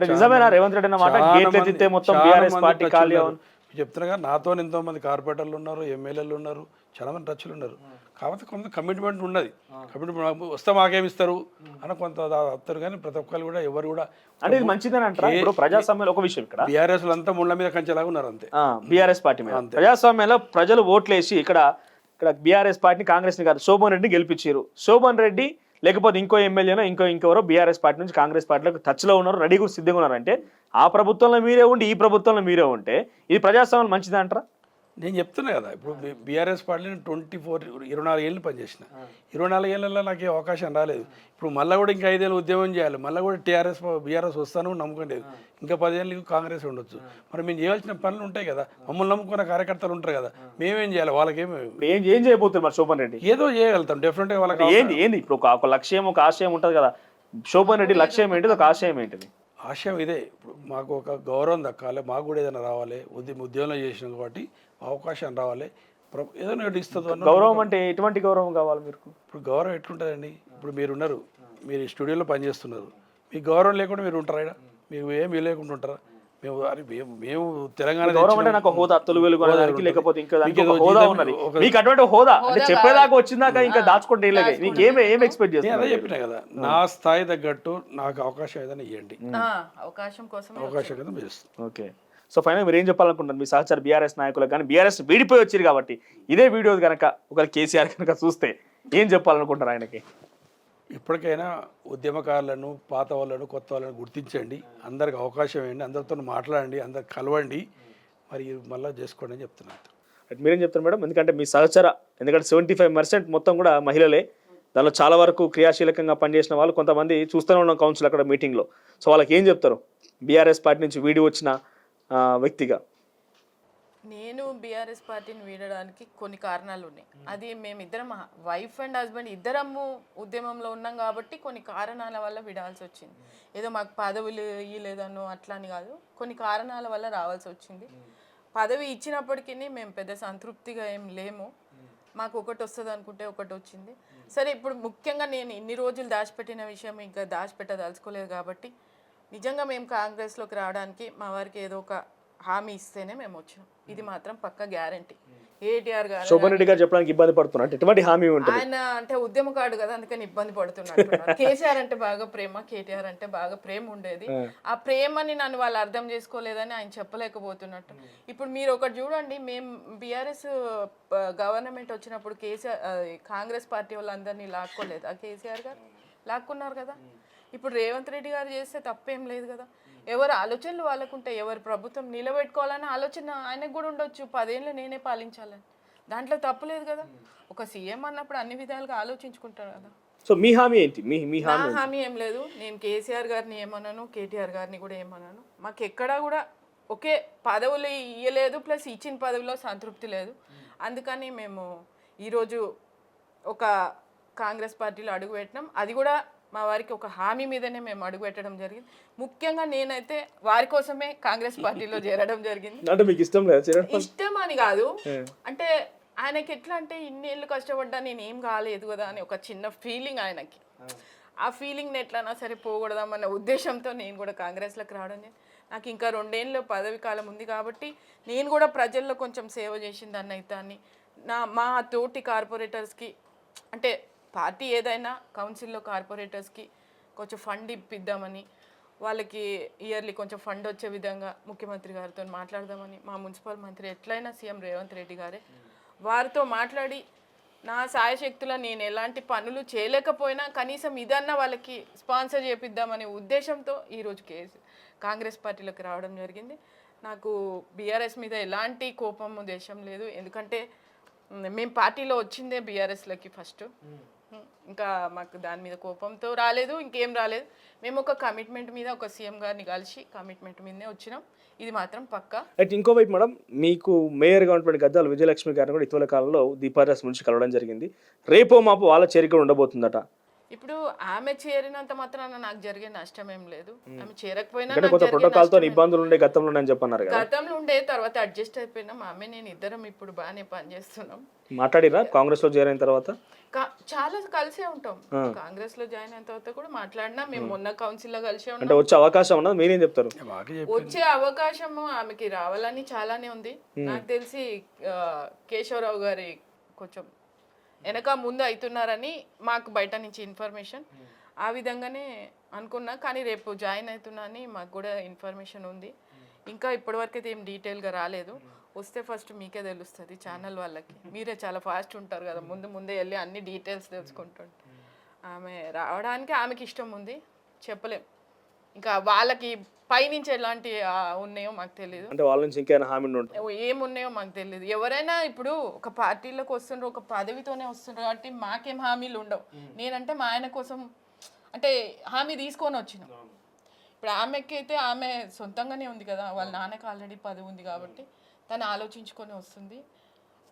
చెప్తున్నా కదా, నాతో ఎంతో మంది కార్పొరేటర్లు ఉన్నారు, ఎమ్మెల్యేలు ఉన్నారు, చాలా మంది టచ్లు ఉన్నారు. కాబట్టి కొంత కమిట్మెంట్ ఉన్నది. కమిట్మెంట్ వస్తే మాకేమిస్తారు అని కొంత వస్తారు, కానీ ప్రతి ఒక్కరు కూడా ఎవరు కూడా అంటే ఇది మంచిదని అంటారా? ఇప్పుడు ప్రజాస్వామ్యంలో ఒక విషయం, ఇక్కడ బీఆర్ఎస్ అంతా ముళ్ళ మీద కంచెలాగా ఉన్నారు అంతే. బీఆర్ఎస్ పార్టీ మీద ప్రజాస్వామ్యంలో ప్రజలు ఓట్లేసి ఇక్కడ బీఆర్ఎస్ పార్టీని, కాంగ్రెస్ ని కాదు, శోభన్ రెడ్డిని గెలిపించారు. శోభన్ రెడ్డి లేకపోతే ఇంకో ఎమ్మెల్యేనో ఇంకెవరో బీఆర్ఎస్ పార్టీ నుంచి కాంగ్రెస్ పార్టీలకు టచ్లో ఉన్నారు, రెడీ కూడా సిద్ధంగా ఉన్నారంటే ఆ ప్రభుత్వంలో మీరే ఉండి ఈ ప్రభుత్వంలో మీరే ఉంటే ఇది ప్రజాస్వామ్యం మంచిది అంటారా? నేను చెప్తున్నా కదా, ఇప్పుడు బీఆర్ఎస్ పార్టీని 24 ఏళ్ళు పనిచేసిన. 24 ఏళ్ళలో నాకు ఏ అవకాశం రాలేదు. ఇప్పుడు మళ్ళీ కూడా ఇంకా 5 ఏళ్ళు ఉద్యమం చేయాలి, మళ్ళీ కూడా బీఆర్ఎస్ వస్తాను నమ్మకం లేదు. ఇంకా 10 ఏళ్ళు కాంగ్రెస్ ఉండొచ్చు. మరి మేము చేయాల్సిన పనులు ఉంటాయి కదా, మమ్మల్ని నమ్ముకున్న కార్యకర్తలు ఉంటారు కదా, మేమేం చేయాలి? వాళ్ళకేమో ఏం చేయబోతున్నారు మరి శోభన్ రెడ్డి? ఏదో చేయగలుగుతాం డెఫినెట్గా. వాళ్ళకి ఏంది ఇప్పుడు ఒక లక్ష్యం, ఒక ఆశయం ఉంటుంది కదా. శోభన్ రెడ్డి లక్ష్యం ఏంటిది, ఒక ఆశయం ఏంటిది? ఆశయం ఇదే, ఇప్పుడు మాకు ఒక గౌరవం దక్కాలి, మాకు కూడా ఏదైనా రావాలి, ఉద్యమంలో చేసినాం కాబట్టి అవకాశం రావాలి, ఏదైనా ఇస్తుంది. గౌరవం అంటే ఎటువంటి గౌరవం కావాలి మీకు? ఇప్పుడు గౌరవం ఎట్లుంటుందండి? ఇప్పుడు మీరున్నారు, మీరు ఈ స్టూడియోలో పనిచేస్తున్నారు, మీకు గౌరవం లేకుండా మీరు ఉంటారా? మీకు ఏమి లేకుండా ఉంటారా? మేము తెలంగాణ గౌరవం అంటే నాకు హోదా, తొలి వెలుగు అనడానికి, లేకపోతే ఇంకా హోదా ఉన్నది మీకు, అటువంటి హోదా అంటే చెప్పేదాకా వచ్చిందాక ఇంకా దాచుకుంటే మీకు ఏం ఎక్స్పెక్ట్ చేస్తారు? అదే చెప్పినా కదా, నా స్థాయి తగ్గట్టు నాకు అవకాశం ఏదైనా ఇవ్వండి, అవకాశం కోసం చేస్తాను. ఓకే. సో ఫైనల్ మీరు ఏం చెప్పాలనుకుంటున్నారు మీ సహచర బీఆర్ఎస్ నాయకులకు? కానీ బీఆర్ఎస్ వీడిపోయి వచ్చారు కాబట్టి ఇదే వీడియో కనుక ఒకవేళ కేసీఆర్ కనుక చూస్తే ఏం చెప్పాలనుకుంటారు ఆయనకి? ఇప్పటికైనా ఉద్యమకారులను, పాత వాళ్ళను, కొత్త వాళ్ళను గుర్తించండి, అందరికి అవకాశం ఇవ్వండి, అందరితో మాట్లాడండి, అందరికి కలవండి, మరి మళ్ళీ చేసుకోండి అని చెప్తున్నాను. మీరేం చెప్తారు మేడం? ఎందుకంటే మీ సహచర, ఎందుకంటే 75% మొత్తం కూడా మహిళలే, దానిలో చాలా వరకు క్రియాశీలకంగా పనిచేసిన వాళ్ళు కొంతమంది చూస్తూనే ఉన్నాం కౌన్సిల్ అక్కడ మీటింగ్లో. సో వాళ్ళకి ఏం చెప్తారు బీఆర్ఎస్ పార్టీ నుంచి వీడియో వచ్చిన వ్యక్తిగా? నేను బీఆర్ఎస్ పార్టీని వీడడానికి కొన్ని కారణాలు ఉన్నాయి. అది మేమిద్దరం వైఫ్ అండ్ హస్బెండ్ ఇద్దరము ఉద్యమంలో ఉన్నాం కాబట్టి కొన్ని కారణాల వల్ల విడాల్సి వచ్చింది. ఏదో మాకు పదవులు ఇవ్వలేదనో అట్లా అని కాదు, కొన్ని కారణాల వల్ల రావాల్సి వచ్చింది. పదవి ఇచ్చినప్పటికీ మేము పెద్ద సంతృప్తిగా ఏం లేము. మాకు ఒకటి వస్తుంది అనుకుంటే ఒకటి వచ్చింది. సరే ఇప్పుడు ముఖ్యంగా నేను ఇన్ని రోజులు దాచిపెట్టిన విషయం ఇంకా దాచిపెట్టదలుచుకోలేదు కాబట్టి నిజంగా మేము కాంగ్రెస్లోకి రావడానికి మా వారికి ఏదో ఒక హామీ ఇస్తేనే మేము వచ్చినాం. ఇది మాత్రం పక్క గ్యారంటీ. కేటీఆర్ గారు శోభన్ రెడ్డి గారు చెప్పడానికి ఇబ్బంది పడుతున్నారు, ఎటువంటి హామీ ఉంటుంది? ఆయన అంటే ఉద్యమకారుడు కదా, అందుకని ఇబ్బంది పడుతున్నట్టున్నారు. కేసీఆర్ అంటే బాగా ప్రేమ, కేటీఆర్ అంటే బాగా ప్రేమ ఉండేది. ఆ ప్రేమని నన్ను వాళ్ళు అర్థం చేసుకోలేదని ఆయన చెప్పలేకపోతున్నట్టు. ఇప్పుడు మీరు ఒకటి చూడండి, మేము బీఆర్ఎస్ గవర్నమెంట్ వచ్చినప్పుడు కేసీఆర్ కాంగ్రెస్ పార్టీ వాళ్ళందరినీ లాక్కోలేదు, ఆ కేసీఆర్ గారు లాక్కున్నారు కదా. ఇప్పుడు రేవంత్ రెడ్డి గారు చేస్తే తప్పేం లేదు కదా. ఎవరు ఆలోచనలు వాళ్ళకుంటే, ఎవరు ప్రభుత్వం నిలబెట్టుకోవాలని ఆలోచన ఆయనకు కూడా ఉండొచ్చు. 10 ఏళ్ళు నేనే పాలించాలని, దాంట్లో తప్పు లేదు కదా. ఒక సీఎం అన్నప్పుడు అన్ని విధాలుగా ఆలోచించుకుంటారు కదా. సో మీ హామీ ఏంటి? నా హామీ ఏం లేదు. నేను కేసీఆర్ గారిని ఏమన్నాను, కేటీఆర్ గారిని కూడా ఏమన్నాను. మాకు ఎక్కడా కూడా ఒకే పదవులు ఇవ్వలేదు, ప్లస్ ఇచ్చిన పదవిలో సంతృప్తి లేదు. అందుకని మేము ఈరోజు ఒక కాంగ్రెస్ పార్టీలో అడుగు పెట్టినాం. అది కూడా మా వారికి ఒక హామీ మీదనే మేము అడుగు పెట్టడం జరిగింది. ముఖ్యంగా నేనైతే వారి కోసమే కాంగ్రెస్ పార్టీలో చేరడం జరిగింది. అంటే మీకు ఇష్టం లేదు? ఇష్టం అని కాదు, అంటే ఆయనకి ఎట్లా అంటే ఇన్నేళ్ళు కష్టపడ్డా నేను ఏం కాలేదు కదా అని ఒక చిన్న ఫీలింగ్ ఆయనకి. ఆ ఫీలింగ్ని ఎట్లన్నా సరే పోకూడదామన్న ఉద్దేశంతో నేను కూడా కాంగ్రెస్లోకి రావడం జరిగింది. నాకు ఇంకా 2 ఏళ్ళు పదవి కాలం ఉంది కాబట్టి నేను కూడా ప్రజల్లో కొంచెం సేవ చేసింది అన్నైతాన్ని మా తోటి కార్పొరేటర్స్కి, అంటే పార్టీ ఏదైనా కౌన్సిల్లో కార్పొరేటర్స్కి కొంచెం ఫండ్ ఇప్పిద్దామని, వాళ్ళకి ఇయర్లీ కొంచెం ఫండ్ వచ్చే విధంగా ముఖ్యమంత్రి గారితో మాట్లాడదామని, మా మున్సిపల్ మంత్రి ఎట్లయినా సీఎం రేవంత్ రెడ్డి గారే, వారితో మాట్లాడి నా సాయశక్తుల నేను ఎలాంటి పనులు చేయలేకపోయినా కనీసం ఇదన్నా వాళ్ళకి స్పాన్సర్ చేపిద్దామనే ఉద్దేశంతో ఈరోజు కాంగ్రెస్ పార్టీలోకి రావడం జరిగింది. నాకు బీఆర్ఎస్ మీద ఎలాంటి కోపం దేశం లేదు, ఎందుకంటే మేము పార్టీలో వచ్చిందే బీఆర్ఎస్లోకి ఫస్ట్. ఇంకా మాకు దాని మీద కోపంతో రాలేదు, ఇంకేం రాలేదు. మేము ఒక కమిట్మెంట్ మీద ఒక సీఎం గారిని కలిసి కమిట్మెంట్ మీదనే వచ్చినాం. ఇది మాత్రం పక్కా. అయితే ఇంకోవైపు మేడం, మీకు మేయర్గా ఉన్నటువంటి గద్దాల విజయలక్ష్మి గారిని కూడా ఇటీవల కాలంలో దీపారాస్ నుంచి కలవడం జరిగింది. రేపో మాపు వాళ్ళ చేరిక ఉండబోతుందట. ఇప్పుడు ఆమె చేరినంత మాత్రాన నాకు జరిగే నష్టం ఏం లేదు. ఆమె చేరకపోయినా ప్రోటోకాల్తో ఇబ్బందులు ఉండే గతంలో అని చెప్పన్నారు కదా. గతంలో ఉండే, తర్వాత అడ్జస్ట్ అయిపోయినాం. ఆమె నేను ఇద్దరం ఇప్పుడు బాగానే పనిచేస్తున్నాం. మాట్లాడిరా కాంగ్రెస్ లో జాయిన్ అయిన తర్వాత? చాలా కలిసే ఉంటాం. కాంగ్రెస్ లో జాయిన్ అయిన తర్వాత కూడా మాట్లాడినా. మేము మొన్న కౌన్సిల్ లో కలిసే ఉంటాం. అంటే వచ్చే అవకాశం ఉన్నది, మీరేం చెప్తారు? వచ్చే అవకాశము ఆమెకి రావాలని చాలానే ఉంది. నాకు తెలిసి కేశవరావు గారి కొంచెం వెనక ముందు అవుతున్నారని మాకు బయట నుంచి ఇన్ఫర్మేషన్, ఆ విధంగానే అనుకున్నా. కానీ రేపు జాయిన్ అవుతున్నా అని మాకు కూడా ఇన్ఫర్మేషన్ ఉంది. ఇంకా ఇప్పటివరకు అయితే ఏం డీటెయిల్గా రాలేదు. వస్తే ఫస్ట్ మీకే తెలుస్తుంది, ఛానల్ వాళ్ళకి. మీరే చాలా ఫాస్ట్ ఉంటారు కదా, ముందే వెళ్ళి అన్ని డీటెయిల్స్ తెలుసుకుంటుంటారు. ఆమె రావడానికి ఆమెకి ఇష్టం ఉంది, చెప్పలేం. ఇంకా వాళ్ళకి పైనుంచి ఎలాంటి ఉన్నాయో మాకు తెలియదు. అంటే వాళ్ళ నుంచి ఇంకేమైనా హామీ ఏమున్నాయో మాకు తెలియదు. ఎవరైనా ఇప్పుడు ఒక పార్టీలోకి వస్తుండ్రు, ఒక పదవితోనే వస్తుండ్రు కాబట్టి మాకేం హామీలు ఉండవు. నేనంటే మా ఆయన కోసం అంటే హామీ తీసుకొని వచ్చిన. ఇప్పుడు ఆమెకి అయితే ఆమె సొంతంగానే ఉంది కదా, వాళ్ళ నాన్నకి ఆల్రెడీ పదవి ఉంది కాబట్టి తను ఆలోచించుకొని వస్తుంది.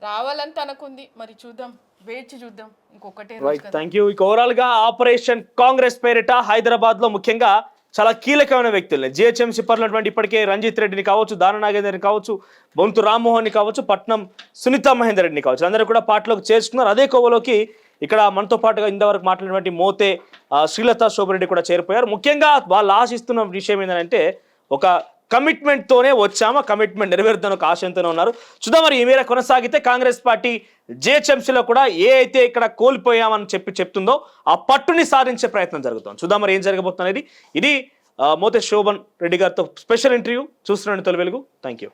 రావాలని తనకుంది, మరి చూద్దాం, వేచి చూద్దాం. ఇంకొకటే థ్యాంక్ యూ. ఓవరాల్ గా ఆపరేషన్ కాంగ్రెస్ పేరిట హైదరాబాద్ లో ముఖ్యంగా చాలా కీలకమైన వ్యక్తులు జిహెచ్ఎంసీ పరిధినటువంటి ఇప్పటికే రంజిత్ రెడ్డిని కావచ్చు, దాన నాగేందర్ని కావచ్చు, బొంతు రామ్మోహన్ని కావచ్చు, పట్నం సునీతా మహేందర్ రెడ్డిని కావచ్చు, అందరూ కూడా పార్టీలోకి చేర్చుకున్నారు. అదే కోవలోకి ఇక్కడ మనతో పాటుగా ఇంతవరకు మాట్లాడినటువంటి మోతే శ్రీలత శోభరెడ్డి కూడా చేరిపోయారు. ముఖ్యంగా వాళ్ళు ఆశిస్తున్న విషయం ఏంటంటే ఒక కమిట్మెంట్ తోనే వచ్చామా, కమిట్మెంట్ నెరవేరుతాను ఒక ఆశయంతోనే ఉన్నారు. చూద్దాం మరి ఈ మేర కొనసాగితే కాంగ్రెస్ పార్టీ జిహెచ్ఎంసీలో కూడా ఏ అయితే ఇక్కడ కోల్పోయామని చెప్తుందో ఆ పట్టుని సాధించే ప్రయత్నం జరుగుతుంది. చూద్దాం మరి ఏం జరగబోతుంది అనేది. ఇది మోతే శోభన్ రెడ్డి గారితో స్పెషల్ ఇంటర్వ్యూ. చూస్తున్నాను తొలి వెలుగు. Thank you.